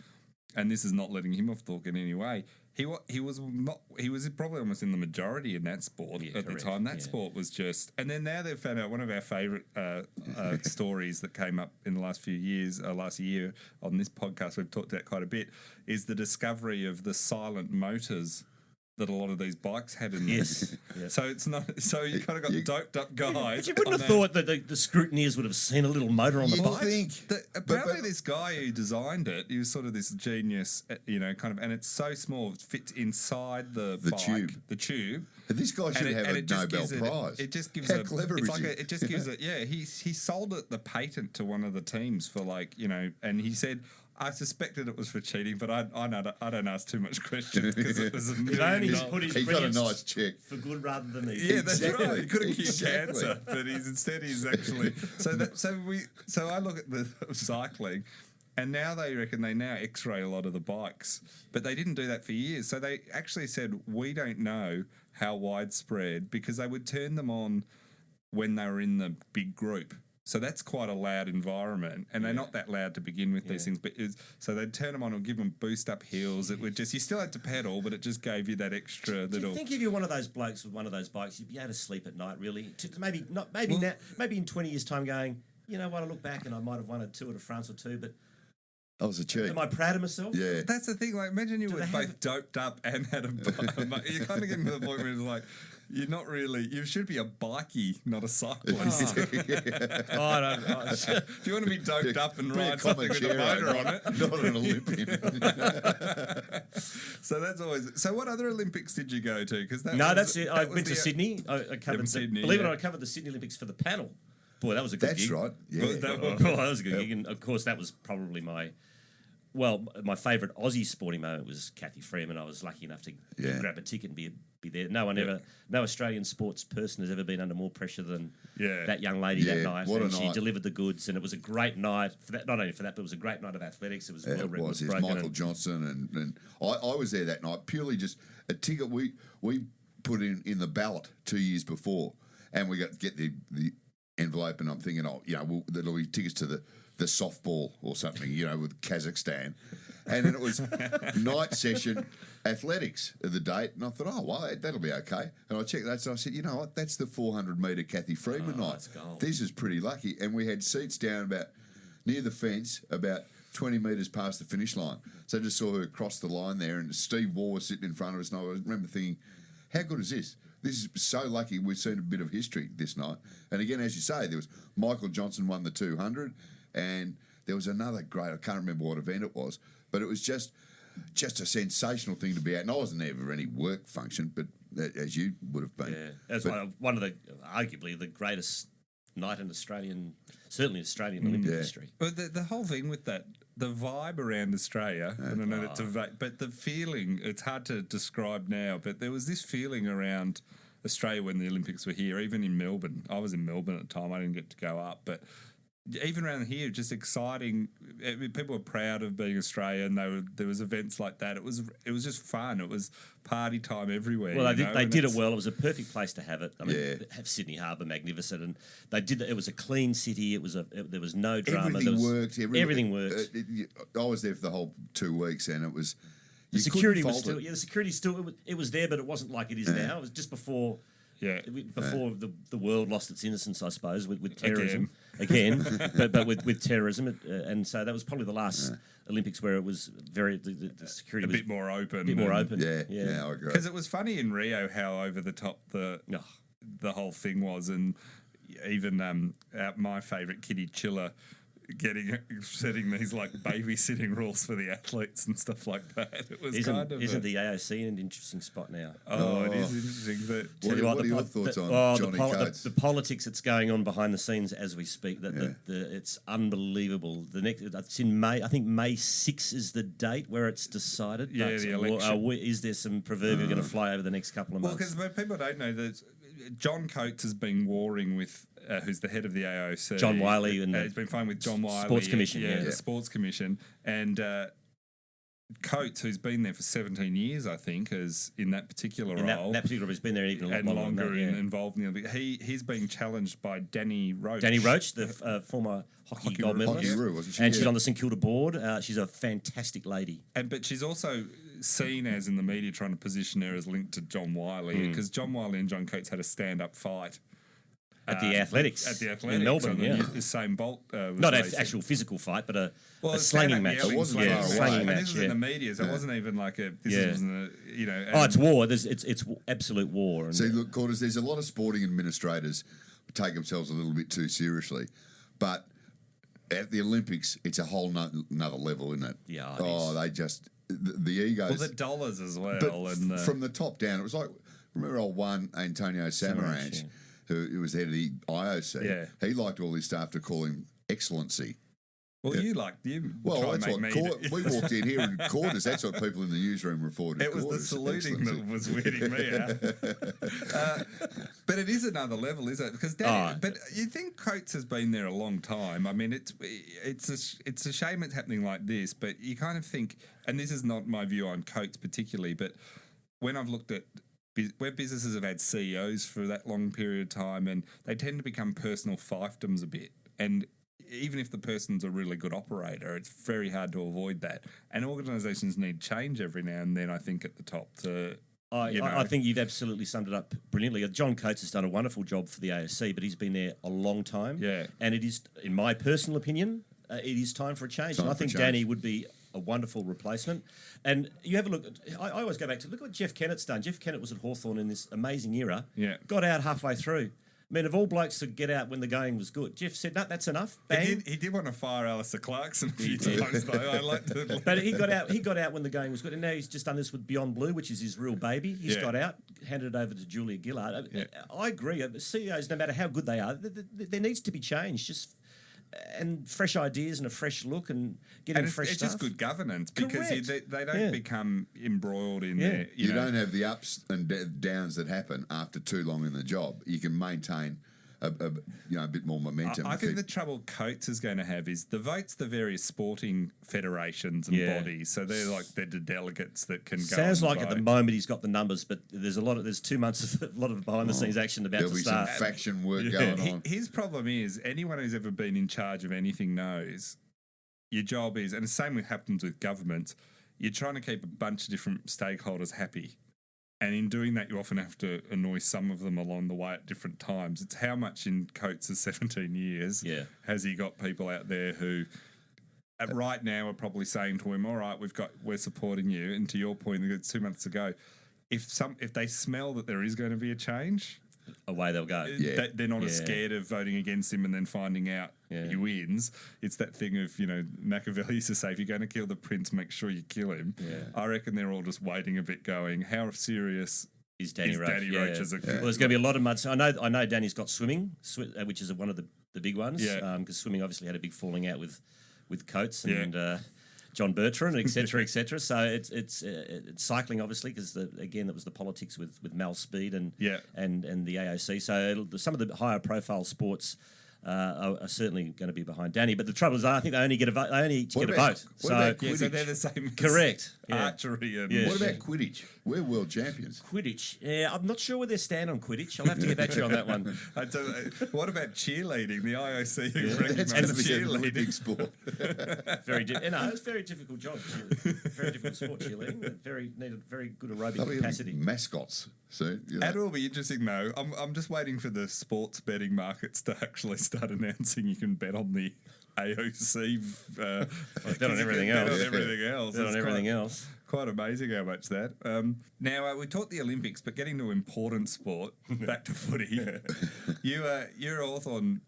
and this is not letting him off the hook in any way, he was probably almost in the majority in that sport at the time. That sport was just, and then now they've found out one of our favourite stories that came up in the last few years, last year on this podcast we've talked about quite a bit, is the discovery of the silent motors that a lot of these bikes had in them. Yes. So it's not. So you kind of got doped up guys. But you wouldn't have thought that the scrutineers would have seen a little motor on the bike. Apparently, this guy who designed it, he was sort of this genius, kind of, and it's so small, it fits inside the bike, tube. The tube. This guy should have a Nobel Prize. It just gives How clever is he? It just gives it. Yeah, he sold it the patent to one of the teams for and he said, I suspected it was for cheating, but I don't ask too much questions because it was $1 million. He got a nice check for good rather than evil. Yeah, that's right. He could have cured cancer, but he's actually so I look at the cycling, and now they reckon they now X-ray a lot of the bikes, but they didn't do that for years. So they actually said we don't know how widespread because they would turn them on when they were in the big group. So that's quite a loud environment, and they're not that loud to begin with, these things. But so they'd turn them on and give them boost up hills. It would just, you still had to pedal, but it just gave you that extra little. Do you think if you're one of those blokes with one of those bikes, you'd be able to sleep at night? Really? Maybe in 20 years' time, going, you know what? I look back and I might have won a Tour de France or two, but I was a cheat. Am I proud of myself? Yeah, that's the thing. Like, imagine you were both doped up and had a. You're kind of getting to the point where it's like. You're not really. You should be a bikie, not a cyclist. If you want to be doped up and ride something with a motor on it, not an Olympian. So that's always. So what other Olympics did you go to? Because that's it. I went to Sydney. I covered Sydney. Believe it or not, I covered the Sydney Olympics for the panel. Boy, that was a good gig. That's right. Yeah, that was a good gig, and of course that was probably my favourite Aussie sporting moment was Kathy Freeman. I was lucky enough to grab a ticket and be there. No Australian sports person has ever been under more pressure than that young lady that night. What a night. She night. delivered the goods, and it was a great night for that. Not only for that, but it was a great night of athletics. It was well written. It was Michael Johnson, and I was there that night purely just a ticket we put in the ballot 2 years before, and we got to get the envelope, and I'm thinking, there'll be tickets to the softball or something, with Kazakhstan. And then it was night session athletics of the date. And I thought, that'll be okay. And I checked that. So I said, you know what? That's the 400-metre Kathy Freeman night. This is pretty lucky. And we had seats down about near the fence, about 20 metres past the finish line. So I just saw her cross the line there. And Steve Waugh was sitting in front of us. And I remember thinking, how good is this? This is so lucky we've seen a bit of history this night. And again, as you say, there was Michael Johnson won the 200. And there was another great, I can't remember what event it was, but it was just a sensational thing to be at. And I wasn't there for any work function, but as you would have been. Yeah, that's one of the, arguably the greatest night in certainly Australian Olympic history. But the whole thing with that, the vibe around Australia, and I know that's but the feeling, it's hard to describe now, but there was this feeling around Australia when the Olympics were here, even in Melbourne. I was in Melbourne at the time, I didn't get to go up, but even around here, just exciting. People were proud of being Australian. There was events like that. It was just fun. It was party time everywhere. Well, they did it well. It was a perfect place to have it. I mean, have Sydney Harbour magnificent, and they did. It was a clean city. There was no drama. Everything worked. I was there for the whole 2 weeks, and it was the security was still. Yeah, the security still. It was there, but it wasn't like it is now. It was just before. Yeah, before the world lost its innocence, I suppose, with terrorism again, but with terrorism, and so that was probably the last Olympics where it was the security was a bit more open. Yeah, I agree. Because it was funny in Rio how over the top the whole thing was, and even my favourite Kitty Chiller setting these like babysitting rules for the athletes and stuff like that. It was isn't the AOC in an interesting spot now? It is interesting. But What are your thoughts on Johnny Coates? The politics that's going on behind the scenes as we speak? It's unbelievable. It's in May. I think May 6 is the date where it's decided. Yeah, the election. Is there some proverbial going to fly over the next couple of months? Well, because people don't know that John Coates has been warring with who's the head of the AOC, John Wiley, and he's been fighting with John Wiley, Sports Commission, the Sports Commission, and Coates, who's been there for 17 years, I think, is in that particular role. That particular, he's been there even a lot longer. Involved in the he's being challenged by Danny Roach. Danny Roach, the former hockey gold medalist, wasn't she? And she's on the St Kilda board. She's a fantastic lady. But she's also seen as in the media trying to position her as linked to John Wiley, because John Wiley and John Coates had a stand-up fight. At the Athletics in Melbourne, the same bolt. Not an actual physical fight, but a slanging match. It wasn't far away. Slanging And match. this was in the media, so it wasn't even like a. Wasn't a, it's war. It's absolute war. See, look, Quarters, there's a lot of sporting administrators who take themselves a little bit too seriously, but at the Olympics, it's a whole another level, isn't it? Yeah. They just the egos. Well, the dollars as well, but from the top down, it was like remember old one Antonio Samaranch. Who was head of the IOC? Yeah. He liked all his staff to call him Excellency. Well, yeah. That's what we walked in here in Quarters. That's what people in the newsroom reported. It was the saluting that was weirding me out. But it is another level, is it? Because but you think Coates has been there a long time. I mean, it's a shame it's happening like this. But you kind of think, and this is not my view on Coates particularly, but when I've looked at where businesses have had CEOs for that long period of time, and they tend to become personal fiefdoms a bit. And even if the person's a really good operator, it's very hard to avoid that. And organisations need change every now and then, I think, at the top to... I think you've absolutely summed it up brilliantly. John Coates has done a wonderful job for the AOC, but he's been there a long time. Yeah. And it is, in my personal opinion, it is time for a change. And I think Danny would be a wonderful replacement. And you have a look at, I always go back to, look what Jeff Kennett's done. Jeff Kennett was at Hawthorn in this amazing era. Yeah. Got out halfway through. I mean, of all blokes to get out when the going was good, Jeff said, "No, that's enough." Bang. He did want to fire Alistair Clarkson a few times, though. I like to. But he got out. He got out when the going was good, and now he's just done this with Beyond Blue, which is his real baby. He's got out, handed it over to Julia Gillard. I agree. CEOs, no matter how good they are, there needs to be change. And fresh ideas and a fresh look and getting fresh stuff. It's just good governance because they don't become embroiled in there. You don't have the ups and downs that happen after too long in the job. You can maintain a bit more momentum. I think the trouble Coates is going to have is the votes, the various sporting federations and bodies. So they're the delegates that can go. Sounds like vote. at the moment he's got the numbers, but there's 2 months of a lot of behind the scenes action about to start. There'll be some faction work going on. His problem is anyone who's ever been in charge of anything knows your job is, and the same happens with governments. You're trying to keep a bunch of different stakeholders happy. And in doing that, you often have to annoy some of them along the way at different times. It's how much in Coates' 17 years has he got people out there who right now are probably saying to him, all right, we're supporting you. And to your point, it's 2 months ago, if they smell that there is going to be a change, away they'll go. They're not as scared of voting against him and then finding out he wins. It's that thing of, Machiavelli used to say, if you're going to kill the prince, make sure you kill him. Yeah. I reckon they're all just waiting a bit going, how serious is Danny Roach as a Well, there's going to be a lot of mud. So I know Danny's got swimming, which is one of the big ones. Because swimming obviously had a big falling out with Coates and John Bertrand, et cetera, et cetera. So it's cycling, obviously, because that was the politics with Mal Speed and the AOC. So some of the higher profile sports are certainly going to be behind Danny. But the trouble is, I think they only get a vote. They only get a vote. So they're the same. Correct. Archery and what about Quidditch? We're world champions. Quidditch. Yeah, I'm not sure where they stand on Quidditch. I'll have to get back to you on that one. What about cheerleading? The IOC that's going to be an Olympic sport. It's a very difficult job. Very difficult sport, cheerleading. Needed very good aerobic capacity. Mascots. So that will be interesting, though. I'm just waiting for the sports betting markets to actually start announcing you can bet on the AOC. Bet on everything else. Bet on everything else. Bet on everything else. Quite amazing how much that. Now, we taught the Olympics, but getting to important sport, back to footy. You're Hawthorn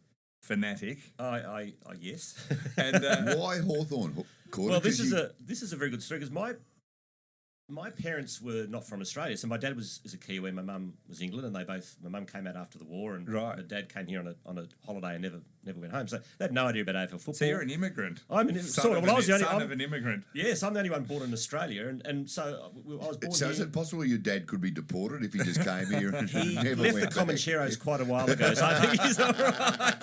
fanatic. I yes. And Why Hawthorn? Well, this is a very good story because my parents were not from Australia, so my dad is a Kiwi, my mum was England, and my mum came out after the war, and Right. my dad came here on a holiday and never went home, so they had no idea about AFL football. So you're an immigrant. I'm son of an immigrant. Yes, I'm the only one born in Australia, and so I was born So here. is it possible your dad could be deported if he just came here and He never left went the back? Comancheros quite a while ago, so I think he's all right.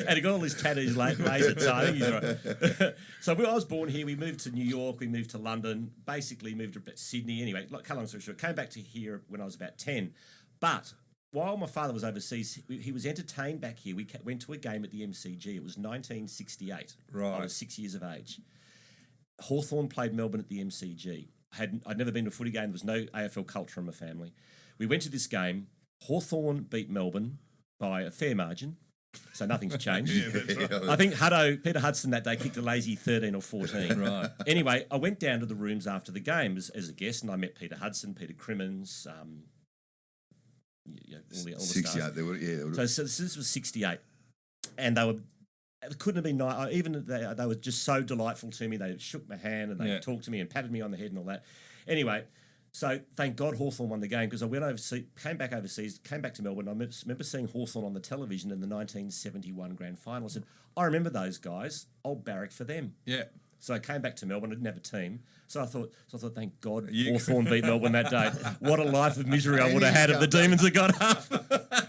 And he got all his tattoos laser, so I think he's all right. So I was born here. We moved to New York. We moved to London. Basically moved to Sydney. Anyway, cut long story short, came back to here when I was about 10. But while my father was overseas, he was entertained back here. We went to a game at the MCG. It was 1968. Right. I was 6 years of age. Hawthorn played Melbourne at the MCG. I'd never been to a footy game. There was no AFL culture in my family. We went to this game. Hawthorn beat Melbourne by a fair margin. So nothing's changed. Yeah, that's right. I think Peter Hudson that day kicked a lazy 13 or 14. Right. Anyway, I went down to the rooms after the game as a guest, and I met Peter Hudson, Peter Crimmins, all the 68. stars. They were, So this was 68, and it couldn't have been nice. Even they were just so delightful to me. They shook my hand and they talked to me and patted me on the head and all that. Anyway, so thank God Hawthorn won the game because I went overseas, came back to Melbourne. I remember seeing Hawthorn on the television in the 1971 grand final. I said, I remember those guys. I'll barrack for them. Yeah. So I came back to Melbourne. I didn't have a team. So I thought, thank God Hawthorn beat Melbourne that day. What a life of misery I would have had if the Demons had got up.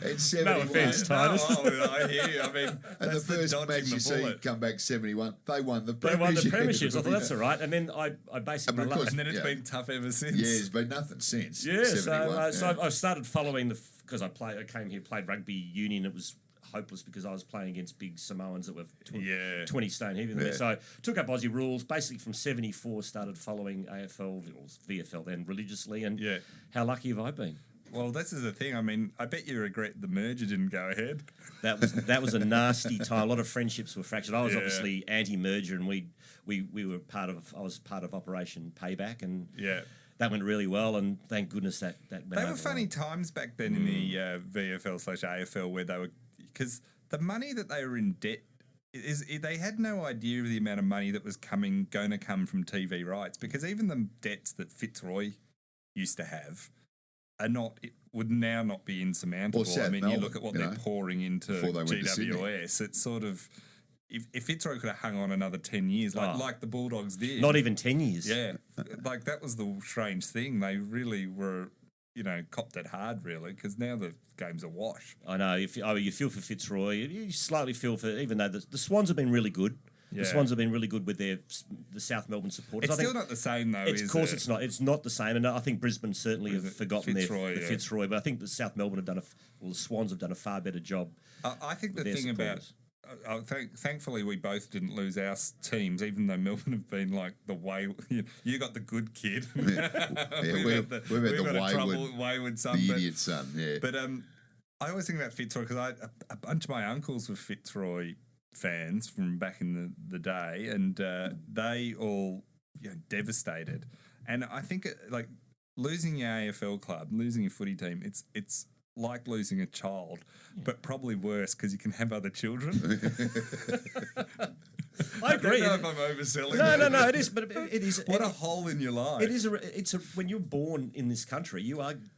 It's 71. No offence, Titus. I hear you. I mean, And the that's first dodging match the you see bullet. come back 71, they won the They premiership. won the premierships. I thought that's all right. And then I basically... But of course, And then it's Yeah. been tough ever since. Yeah, there's been nothing since. Yeah, 71, so I started following because I came here, played rugby union. It was hopeless because I was playing against big Samoans that were 20 stone heavier than me. So I took up Aussie rules. Basically from 74, started following AFL, or VFL then religiously. And how lucky have I been? Well, this is the thing. I mean, I bet you regret the merger didn't go ahead. That was a nasty time. A lot of friendships were fractured. I was obviously anti-merger, and we were part of. I was part of Operation Payback, and that went really well. And thank goodness that went. They were funny times back then in the VFL/AFL where they were, because the money that they were in debt is they had no idea of the amount of money that was going to come from TV rights, because even the debts that Fitzroy used to have would now not be insurmountable. I mean, you look at what they're pouring into GWS. It's sort of, if Fitzroy could have hung on another 10 years, like the Bulldogs did. Not even 10 years. Yeah. Like that was the strange thing. They really were, copped it hard, really, because now the game's a wash. I know. You feel for Fitzroy. You slightly feel for, even though the Swans have been really good. The Swans have been really good with the South Melbourne supporters. It's still not the same, though, Of course it's not. It's not the same. And I think Brisbane certainly have forgotten Fitzroy, the Fitzroy. But I think the South Melbourne the Swans have done a far better job. I think the thing supporters. Thankfully, we both didn't lose our teams, even though Melbourne have been like the way. You got the good kid. we've had the wayward son. The idiot son, yeah. But I always think about Fitzroy because a bunch of my uncles were Fitzroy fans from back in the day, and they all devastated. And I think like losing your AFL club, losing your footy team, it's like losing a child, but probably worse because you can have other children. I agree. I don't know if I'm overselling. No. It is, but it is. What a hole in your life. It is. It's when you're born in this country,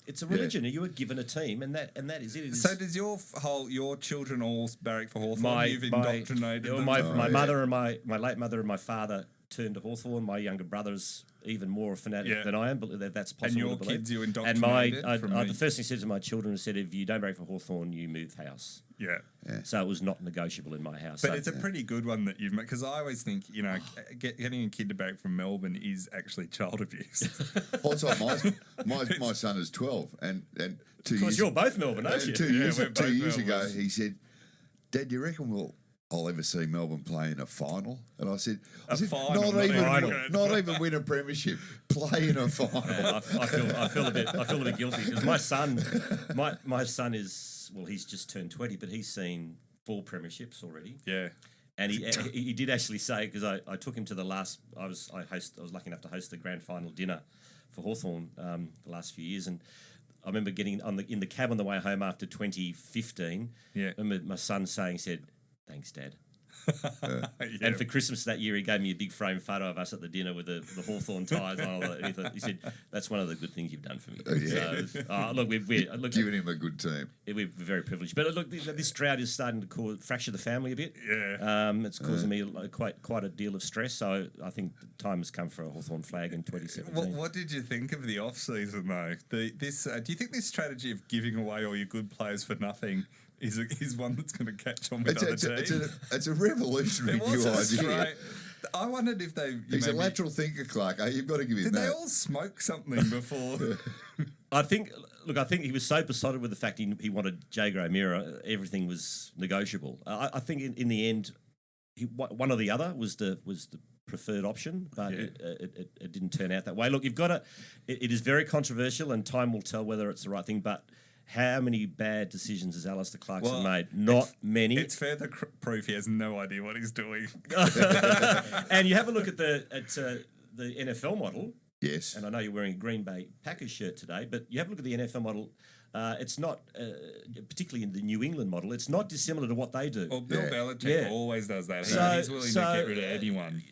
it's a religion. You are given a team, and that is it. So does your children all barrack for Hawthorn? You've indoctrinated them. My mother and my late mother and my father turned to Hawthorn. My younger brother's even more a fanatic than I am, but that's possible. And your to believe. kids, you indoctrinated. And the first thing I said to my children was, if you don't barrack for Hawthorn, you move house. Yeah. So it was not negotiable in my house. But it's a pretty good one that you've made, because I always think, getting a kid to barrack from Melbourne is actually child abuse. Also, my son is 12, and 2 years. Because you're both Melbourne, aren't you? 2 years ago, he said, "Dad, do you reckon I'll ever see Melbourne play in a final?" And I said, not even win a premiership, play in a final. Yeah, I feel a bit guilty because my son is, well, he's just turned 20, but he's seen 4 premierships already. Yeah. And he did actually say, because I took him to the last, I was lucky enough to host the grand final dinner for Hawthorn the last few years, and I remember getting in the cab on the way home after 2015. Yeah. I remember my son saying, he said, "Thanks, Dad." Yeah. And for Christmas that year, he gave me a big frame photo of us at the dinner with the Hawthorn ties on. He said, "That's one of the good things you've done for me." Yeah. So, look, we're Giving him a good team. we're very privileged. But look, this drought is starting to fracture the family a bit. Yeah. It's causing me quite a deal of stress. So I think time has come for a Hawthorn flag in 2017. What did you think of the off season though? Do you think this strategy of giving away all your good players for nothing is one that's going to catch on with other teams? It's a revolutionary new idea. I wondered if they... He's a lateral thinker, Clark. You've got to give him Did that. they all smoke something before? I think he was so besotted with the fact he wanted Jager O'Meara, everything was negotiable. I think in the end, one or the other was the preferred option, but it didn't turn out that way. Look, you've got to... It is very controversial, and time will tell whether it's the right thing, but... How many bad decisions has Alistair Clarkson made? Not many. It's further proof he has no idea what he's doing. And you have a look at the NFL model. Yes. And I know you're wearing a Green Bay Packers shirt today, but you have a look at the NFL model. It's not, particularly in the New England model, it's not dissimilar to what they do. Well, Bill Belichick always does that. He's willing to get rid of anyone.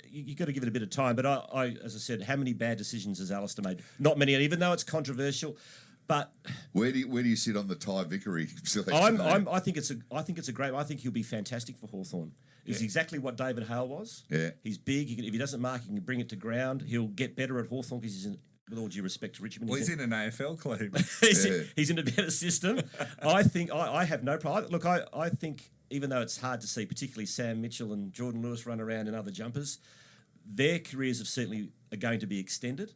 You've got to give it a bit of time. But I, as I said, how many bad decisions has Alistair made? Not many, even though it's controversial. But where do you sit on the Ty Vickery selection? I think it's a great. I think he'll be fantastic for Hawthorn. He's exactly what David Hale was. Yeah, he's big. If he doesn't mark, he can bring it to ground. He'll get better at Hawthorn because he's with all due respect to Richmond. Well, he's in an AFL club. He's in a better system. I think I have no problem. Look, I think even though it's hard to see, particularly Sam Mitchell and Jordan Lewis run around in other jumpers, their careers are going to be extended.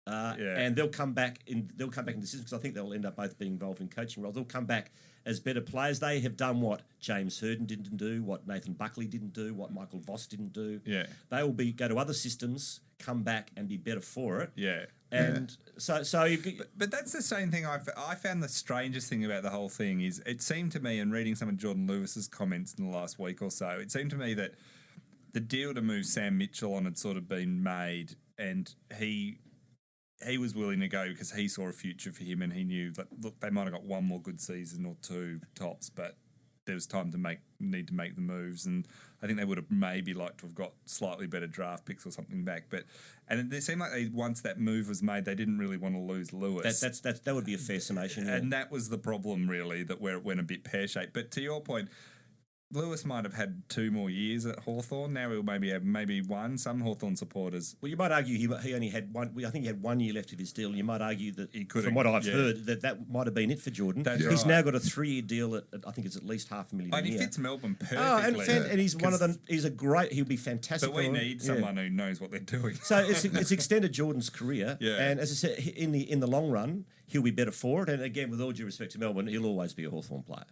And they'll come back in the system because I think they'll end up both being involved in coaching roles. They'll come back as better players. They have done what James Herden didn't do, what Nathan Buckley didn't do, what Michael Voss didn't do. Yeah, they will go to other systems, come back and be better for it. Yeah, and so but that's the same thing. I found the strangest thing about the whole thing is it seemed to me, and reading some of Jordan Lewis's comments in the last week or so, it seemed to me that the deal to move Sam Mitchell on had sort of been made, and he was willing to go because he saw a future for him, and he knew that look, they might have got one more good season or two tops, but there was time to need to make the moves, and I think they would have maybe liked to have got slightly better draft picks or something back. And it seemed like once that move was made, they didn't really want to lose Lewis. That would be a fair summation, and that was the problem really, that where it went a bit pear shaped. But to your point, Lewis might have had 2 more years at Hawthorn. Now he'll maybe have one. Some Hawthorn supporters. Well, you might argue he only had one. I think he had 1 year left of his deal. You might argue that he could. From what I've heard, that might have been it for Jordan. He's now got a 3-year deal at I think it's at least $500,000. And he fits Melbourne perfectly. And he's one of them. He's a great. He'll be fantastic. But we need someone who knows what they're doing. So it's extended Jordan's career. Yeah. And as I said, in the long run, he'll be better for it. And again, with all due respect to Melbourne, he'll always be a Hawthorn player.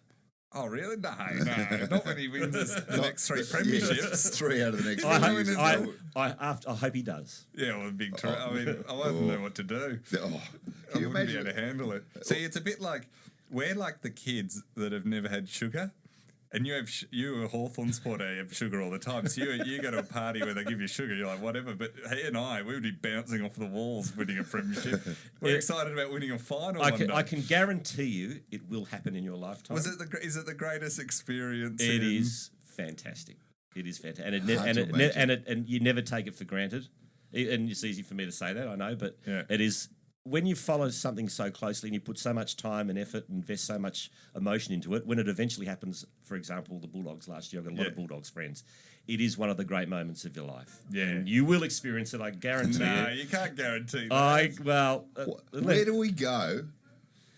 Oh, really? No, not when he wins the next 3 premierships. 3 out of the next 3 I hope he does. Yeah, well, I mean, I wouldn't know what to do. I wouldn't be able to handle it. See, it's a bit like, we're like the kids that have never had sugar. And you're a Hawthorn supporter, you have sugar all the time. So you go to a party where they give you sugar, you're like, whatever. But he and we would be bouncing off the walls winning a premiership. We're excited about winning a final one day. I can guarantee you it will happen in your lifetime. Is it the greatest experience? It is fantastic. It is fantastic. And you never take it for granted. And it's easy for me to say that, I know, but it is... When you follow something so closely and you put so much time and effort and invest so much emotion into it, when it eventually happens, for example, the Bulldogs last year, I've got a lot of Bulldogs friends, it is one of the great moments of your life. Yeah. And you will experience it, I guarantee you. No, you can't guarantee that. Where do we go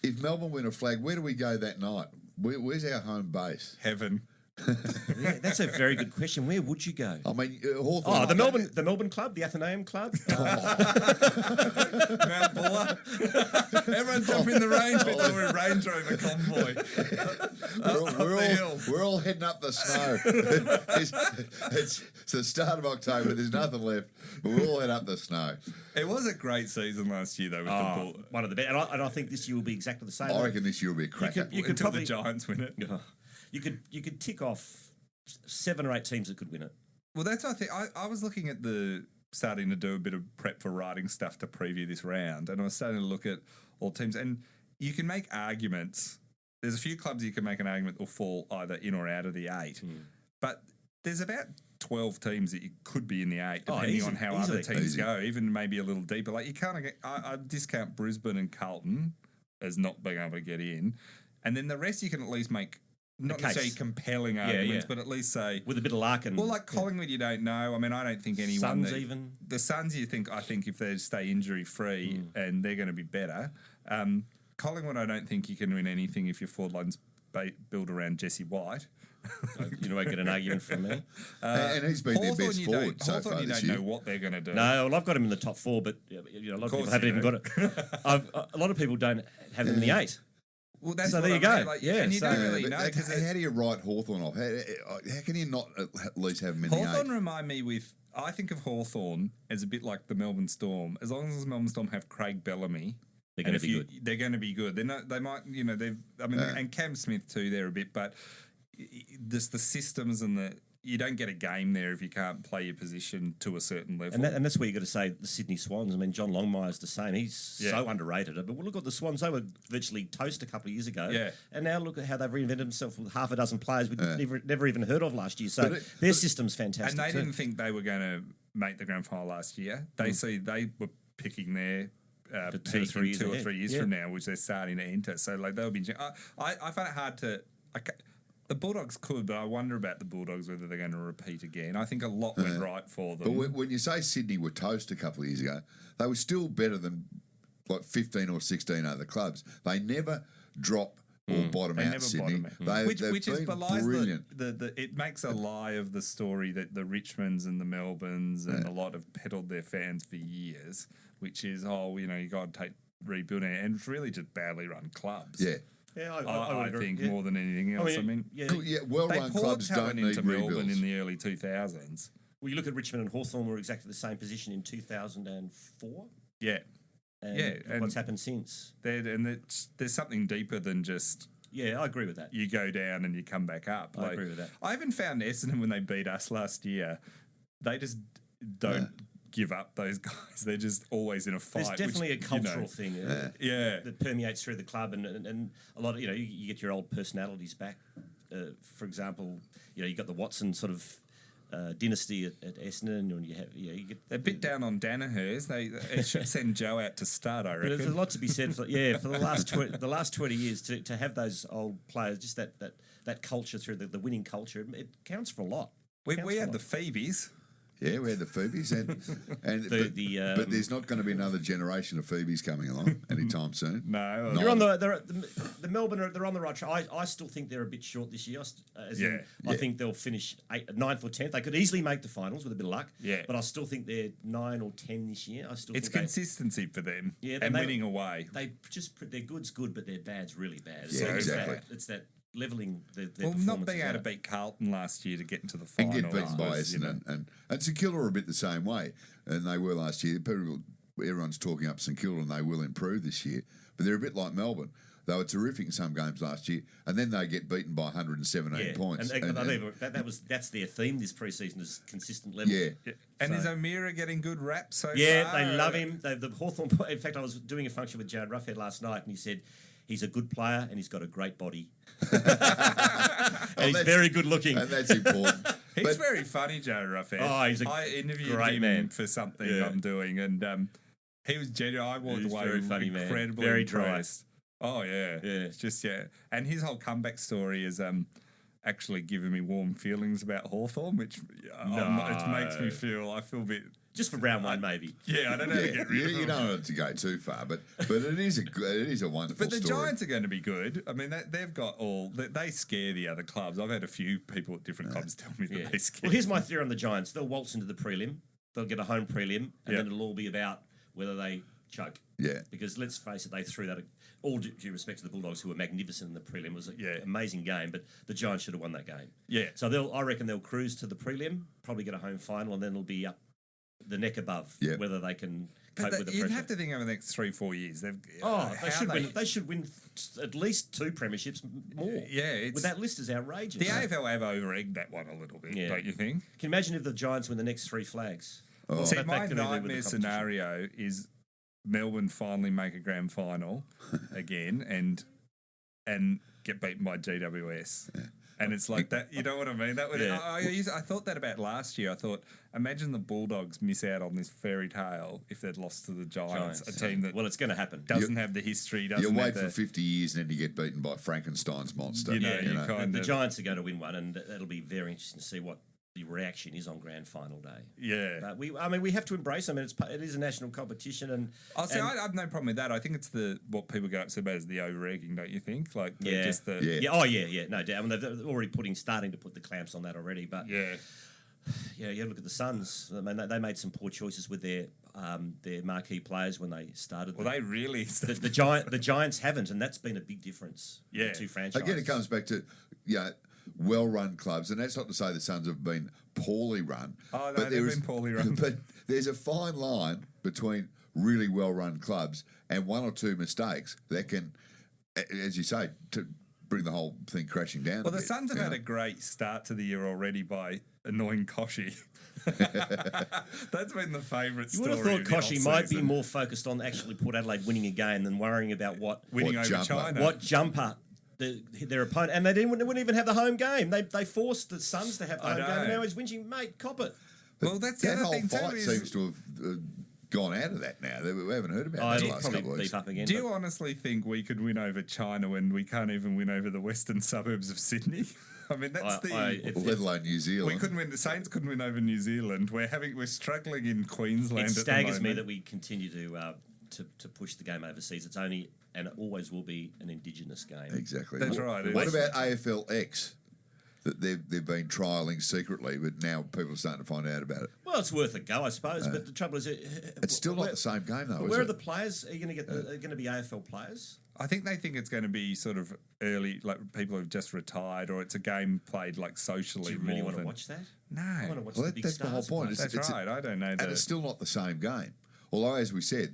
if Melbourne win a flag? Where do we go that night? Where's our home base? Heaven. Yeah, that's a very good question. Where would you go? I mean, Hawthorn. The Melbourne club, the Athenaeum club. Mount Buller. Everyone jump in the range. We're a Range Rover convoy. We're all heading up the snow. It's the start of October. There's nothing left, but we're all heading up the snow. It was a great season last year, though. With the Bull. One of the best, and I think this year will be exactly the same. I reckon this year will be a cracker. You could until probably, the Giants win it. You could tick off 7 or 8 teams that could win it. Well, that's what I think. I was looking at starting to do a bit of prep for writing stuff to preview this round, and I was starting to look at all teams. And you can make arguments. There's a few clubs you can make an argument will fall either in or out of the 8. But there's about 12 teams that you could be in the 8, depending on how other teams go, even maybe a little deeper. Like you can't get, I discount Brisbane and Carlton as not being able to get in. And then the rest you can at least make not necessarily compelling arguments, but at least say with a bit of luck and like Collingwood, you don't know. I mean, I don't think anyone. The Suns, I think if they stay injury free and they're going to be better. Collingwood, I don't think you can win anything if your forward line's built around Jesse White. You won't get an argument from me. And he's been their best forward so far this year. You don't know what they're going to do. No, well, I've got him in the top 4, but a lot of people haven't even got it. A lot of people don't have them in the 8. Well, that's so there you go. Like, and you don't really know. How do you write Hawthorn off? How can you not at least have him in the 8? Hawthorn remind me I think of Hawthorn as a bit like the Melbourne Storm. As long as the Melbourne Storm have Craig Bellamy, they're going to be good. They're going to be good. They might, and Cam Smith too there a bit, but the systems and you don't get a game there if you can't play your position to a certain level. And that's where you got to say the Sydney Swans. I mean, John Longmire's the same. He's so underrated. But look at the Swans. They were virtually toast a couple of years ago. Yeah. And now look at how they've reinvented themselves with half a dozen players we'd never even heard of last year. So their system's fantastic. And they didn't think they were going to make the grand final last year. They were picking their peak 2 or 3 years from now, which they're starting to enter. So like they'll be. I find it hard to. The Bulldogs could, but I wonder about the Bulldogs whether they're going to repeat again. I think a lot went right for them. But when you say Sydney were toast a couple of years ago, they were still better than like 15 or 16 other clubs. They never drop or bottom out Sydney. Which is belies brilliant. It makes a lie of the story that the Richmonds and the Melbournes and a lot have peddled their fans for years, which is, you got to take rebuilding, and it's really just badly run clubs. Yeah. Yeah, I think more than anything else. Well-run clubs don't need into rebuilds. Melbourne in the early 2000s. Well, you look at Richmond and Hawthorn were exactly the same position in 2004. Yeah. And what's happened since? There's something deeper than just... Yeah, I agree with that. You go down and you come back up. I agree with that. I even found Essendon when they beat us last year, they just don't... give up those guys. They're just always in a fight. There's definitely a cultural thing that permeates through the club, and a lot of you get your old personalities back. For example, you got the Watson sort of dynasty at Essendon, and you get they're a bit down on Danaher's. They should send Joe out to start. I reckon. But there's a lot to be said for the last 20 years to have those old players, just that culture through the winning culture. It counts for a lot. We had the Phoebes. Yeah, we had the Phoebes, but there's not going to be another generation of Phoebes coming along anytime soon. No, you're on the Melbourne. They're on the right track. I still think they're a bit short this year. I think they'll finish 9th or 10th. They could easily make the finals with a bit of luck. Yeah, but I still think they're 9 or 10 this year. It's consistency for them. Yeah, and winning away. Their good's good, but their bad's really bad. Yeah, so exactly. It's that levelling the not being able to beat Carlton last year to get into the final and get beaten by Essendon, and St Kilda are a bit the same way, and they were last year. Everyone's talking up St Kilda, and they will improve this year, but they're a bit like Melbourne. They were terrific in some games last year, and then they get beaten by 117 points. That's their theme this pre-season is consistent level. Yeah. And is O'Meara getting good rap so far? Yeah, they love him. The Hawthorn. In fact, I was doing a function with Jared Ruffhead last night, and he said he's a good player and he's got a great body. And he's very good looking. And that's important. He's very funny, Jared Ruffhead. I interviewed him for something I'm doing, and he was genuine. I walked away incredibly impressed. Oh, yeah. It's just, and his whole comeback story is actually giving me warm feelings about Hawthorn, which it makes me feel, I feel a bit... Just for round one, maybe. Yeah, I don't know how to get rid of them. You don't want to go too far, but it is a wonderful story. But the story. Giants are going to be good. I mean, they've got they scare the other clubs. I've had a few people at different clubs tell me that they scare. Well, here's my theory on the Giants. They'll waltz into the prelim. They'll get a home prelim, and then it'll all be about whether they choke. Yeah. Because let's face it, they threw that. All due respect to the Bulldogs, who were magnificent in the prelim, it was an amazing game. But the Giants should have won that game. Yeah. So I reckon they'll cruise to the prelim, probably get a home final, and then it'll be up the neck above whether they can cope with the pressure. You'd have to think over the next 3-4 years. They should win at least 2 premierships more. Yeah, that list is outrageous. The AFL have over-egged that one a little bit, don't you think? Can you imagine if the Giants win the next 3 flags? See, my nightmare scenario is Melbourne finally make a grand final again and get beaten by GWS. Yeah. And it's like that, you know what I mean? That would, I thought that about last year. I thought, imagine the Bulldogs miss out on this fairy tale if they'd lost to the Giants, a team that it's going to happen. Doesn't have the history. You wait for 50 years and then you get beaten by Frankenstein's monster. The Giants are going to win one, and it'll be very interesting to see what the reaction is on grand final day. Yeah, but we have to embrace them. And it is a national competition, and I have no problem with that. I think it's what people get upset about is the over-egging, don't you think? Like, no doubt. I mean, they're already starting to put the clamps on that already. But you look at the Suns. I mean, they made some poor choices with their marquee players when they started. Well, they really the Giants haven't, and that's been a big difference. Yeah, the two franchises. Again, it comes back to well-run clubs, and that's not to say the Suns have been poorly run. Oh, no, they've been poorly run. But there's a fine line between really well-run clubs and one or two mistakes that can, as you say, to bring the whole thing crashing down. Well, the Suns have had a great start to the year already by annoying Koshy. That's been the favourite story. You would have thought Koshy might be more focused on actually Port Adelaide winning a game than worrying about winning over China. What jumper their opponent, and they wouldn't even have the home game. They forced the Suns to have the home game, and now he's whinging, mate, cop it. Well, that's the other thing too. That whole fight seems to have gone out of that now. We haven't heard about that the last couple of weeks. Do you honestly think we could win over China when we can't even win over the western suburbs of Sydney? I mean, that's let alone New Zealand. We couldn't win. The Saints couldn't win over New Zealand. We're struggling in Queensland. It staggers me that we continue to push the game overseas. It's only and it always will be an Indigenous game. Exactly. That's right. What about AFLX? That they've been trialling secretly, but now people are starting to find out about it. Well, it's worth a go, I suppose. But the trouble is, it's still not the same game, though. Where are the players? Are you going to get? Are going to be AFL players? I think they think it's going to be sort of early, like people who've just retired, or it's a game played like socially. Do you really want to watch that? No. I want to watch the big that's stars the whole point. That's right. I don't know. And it's still not the same game. Although, as we said,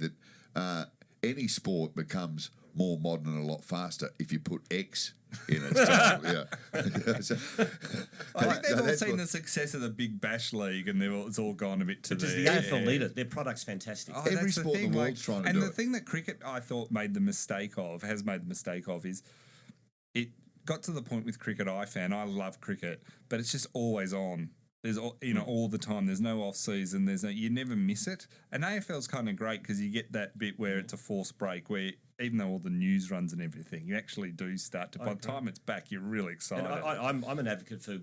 that any sport becomes more modern and a lot faster if you put X in it. I think they've all seen the success of the Big Bash League, and it's all gone a bit to the AFL need it. Their product's fantastic. Every sport in the world's trying to do it. And the thing that cricket, I thought, has made the mistake of is it got to the point with cricket I love cricket, but it's just always on. There's all the time. There's no off season. You never miss it. And AFL's kind of great because you get that bit where it's a forced break, where even though all the news runs and everything, you actually do start to. By the time it's back, you're really excited. I'm an advocate for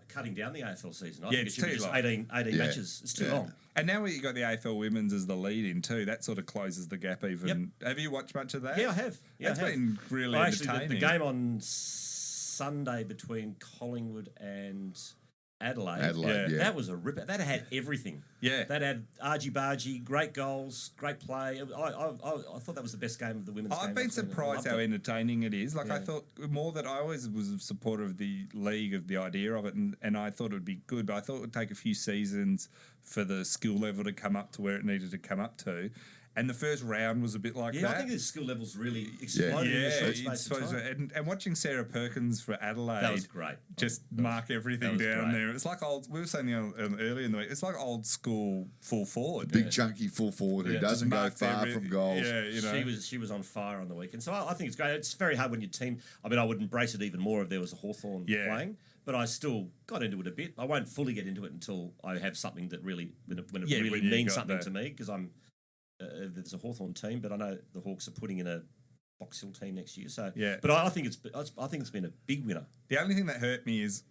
cutting down the AFL season. I think it it's should be just 18 matches. It's too long. And now you got the AFL Women's as the lead in too. That sort of closes the gap even. Yep. Have you watched much of that? Yeah, I have. It's been really entertaining. Actually, the game on Sunday between Collingwood and Adelaide, that was a ripper. That had everything. Yeah, that had argy-bargy, great goals, great play. I thought that was the best game of the women's game. I've been surprised how entertaining it is. I thought more that I always was a supporter of the league, of the idea of it, and I thought it would be good, but I thought it would take a few seasons for the skill level to come up to where it needed to come up to. And the first round was a bit like that. I think the skill levels really exploded in a short space of time. And watching Sarah Perkins for Adelaide, that was great. Mark everything down there. It's like old. We were saying earlier in the week. It's like old school full forward, big chunky full forward who doesn't go far from goals. Yeah, she was on fire on the weekend. So I think it's great. It's very hard when your team. I mean, I would embrace it even more if there was a Hawthorn playing. But I still got into it a bit. I won't fully get into it until I have something that really when it really means something to me, because I'm. There's a Hawthorn team, but I know the Hawks are putting in a Box Hill team next year. So, but I think it's been a big winner. The only thing that hurt me is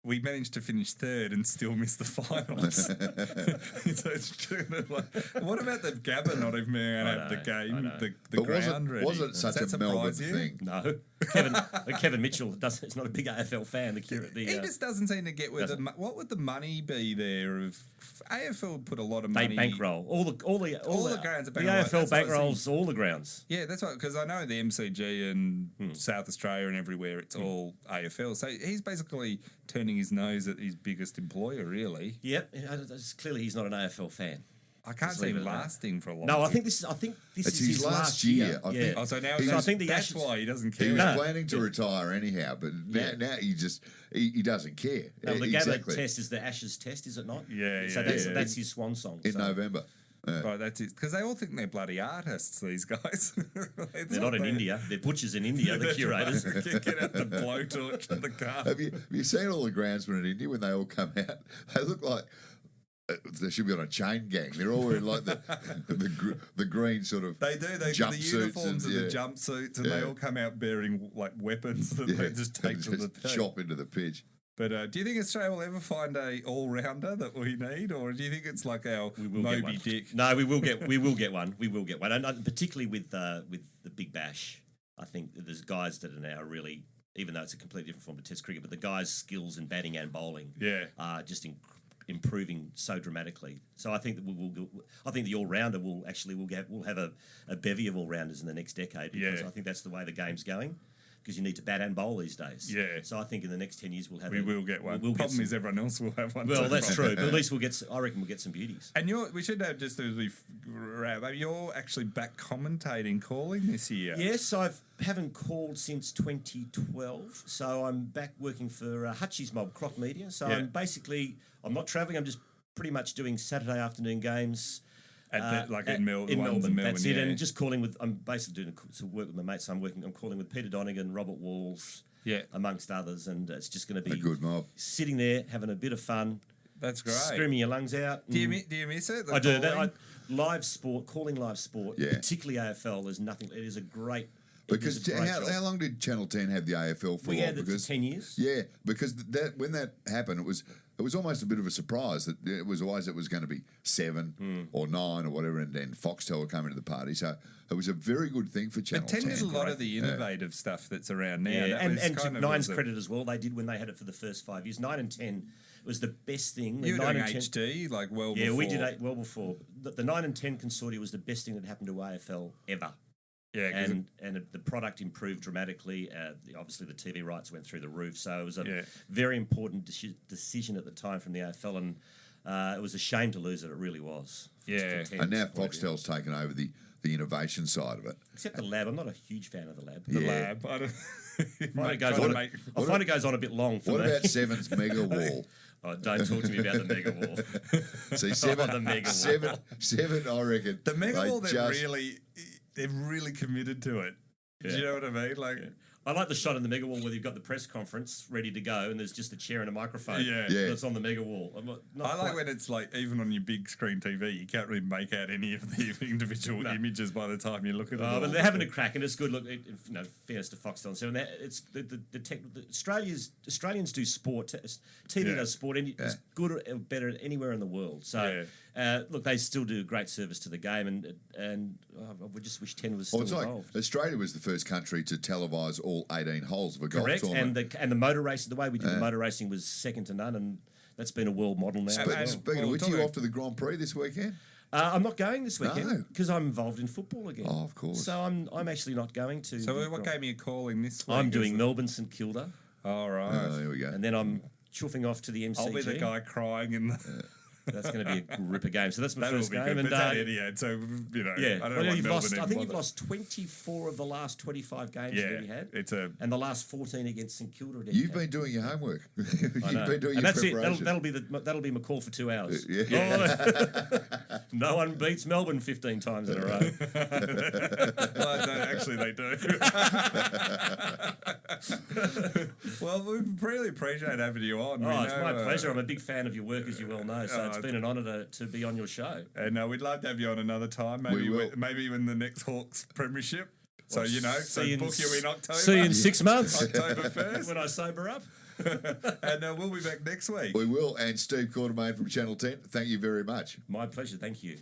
we managed to finish third and still miss the finals. So it's true. What about the Gabba not even being able to have the game, the ground ready? Was it such a Melbourne thing? No. Kevin Mitchell is not a big AFL fan. He just doesn't seem to get where what would the money be there? If AFL put a lot of money, they bankroll all the grounds. The AFL bankrolls all the grounds. Yeah, that's right. Because I know the MCG and South Australia and everywhere, it's all AFL. So he's basically turning his nose at his biggest employer, really. Yep, clearly he's not an AFL fan. I can't see him lasting for a long time. No, I think this is his last year. I think. Oh, so now I think that's why he doesn't care. He was planning to retire anyhow, but now he just he doesn't care. No, the Gabba test is the Ashes test, is it not? Yeah. So that's his swan song. In November. Right, that's it. Because they all think they're bloody artists, these guys. They're not in India. They're butchers in India, the curators. Get out the blowtorch and the car. Have you seen all the groundsmen in India when they all come out? They look like they should be on a chain gang. They're all wearing like the green sort of They do. They jump the suits uniforms and the jumpsuits, and they all come out bearing like weapons that they just take to the pitch. chop into the pitch. But do you think Australia will ever find a all-rounder that we need, or do you think it's like our Moby Dick? No, we will get one. We will get one, and particularly with the Big Bash. I think there's guys that are now really, even though it's a completely different form of Test cricket, but the guys' skills in batting and bowling, are just improving so dramatically. So I think that I think the all-rounder will have a bevy of all-rounders in the next decade, because I think that's the way the game's going. Because you need to bat and bowl these days. Yeah. So I think in the next 10 years we will get one. The problem is everyone else will have one. Well, that's true. But at least I reckon we'll get some beauties. And we should have, just as we wrap up, you're actually back commentating, calling this year. Yes, I haven't called since 2012. So I'm back working for Hutchie's Mob, Croc Media. So I'm not travelling. I'm just pretty much doing Saturday afternoon games. In Melbourne. That's it. And just calling with, I'm basically doing some work with my mates. So I'm calling with Peter Donegan, Robert Walls, amongst others. And it's just going to be a good mob. Sitting there, having a bit of fun. That's great. Screaming your lungs out. Do you miss it? I do. Live sport, calling live sport, particularly AFL, there's nothing. It is a great. Because how long did Channel 10 have the AFL for? We had it for 10 years. Yeah, because when that happened, it was almost a bit of a surprise that it was going to be 7 or 9 or whatever, and then Foxtel would come into the party. So it was a very good thing for Channel 10. But 10 did a lot of the innovative stuff that's around now. Yeah, and to 9's credit as well, they did when they had it for the first 5 years. 9 and 10 was the best thing. You were doing HD before. Yeah, we did well before. The 9 and 10 consortia was the best thing that happened to AFL ever. Yeah, and the product improved dramatically. Obviously, the TV rights went through the roof, so it was a very important decision at the time from the AFL, and it was a shame to lose it. It really was. Yeah, and now Foxtel's taken over the innovation side of it. Except the lab, I'm not a huge fan of the lab. The lab, I find it goes on a bit long. What about Seven's mega wall? Oh, don't talk to me about the mega wall. See, Seven, I reckon the mega wall. They're really committed to it. Yeah. Do you know what I mean? Like, I like the shot in the mega wall where you've got the press conference ready to go and there's just a chair and a microphone. Yeah. That's on the mega wall. I like when it's like, even on your big screen TV, you can't really make out any of the individual images by the time you look at it. Oh, but they're having a crack, and it's good. Look, fairness to Foxtel and Seven. It's Australians do sport. TV does sport. It's good or better anywhere in the world. So. Look, they still do great service to the game, and we just wish 10 was still involved. Australia was the first country to televise all 18 holes of a golf tournament. And the motor racing, the way we did the motor racing was second to none, and that's been a world model now. Speaking of which, are you off to the Grand Prix this weekend? I'm not going this weekend because I'm involved in football again. Oh, of course. So I'm actually not going to. So what game are you calling this week? I'm doing Melbourne St Kilda. All right. Oh, there we go. And then I'm chuffing off to the MCG. I'll be the guy crying in the... That's going to be a ripper game. So that's my first game. Good. And so I don't know. I think you've lost 24 of the last 25 games that you had. And the last 14 against St Kilda. You've been doing your homework. You've been doing your preparation. That'll be my call for 2 hours. No one beats Melbourne 15 times in a row. Well, no, actually they do. Well, we really appreciate having you on. It's my pleasure. I'm a big fan of your work, as you well know. So it's been an honour to be on your show. And we'd love to have you on another time. Maybe when the next Hawks premiership. So, book you in October. See you in 6 months. October 1st. When I sober up. And we'll be back next week. We will. And Steve Quartermain from Channel 10, thank you very much. My pleasure. Thank you.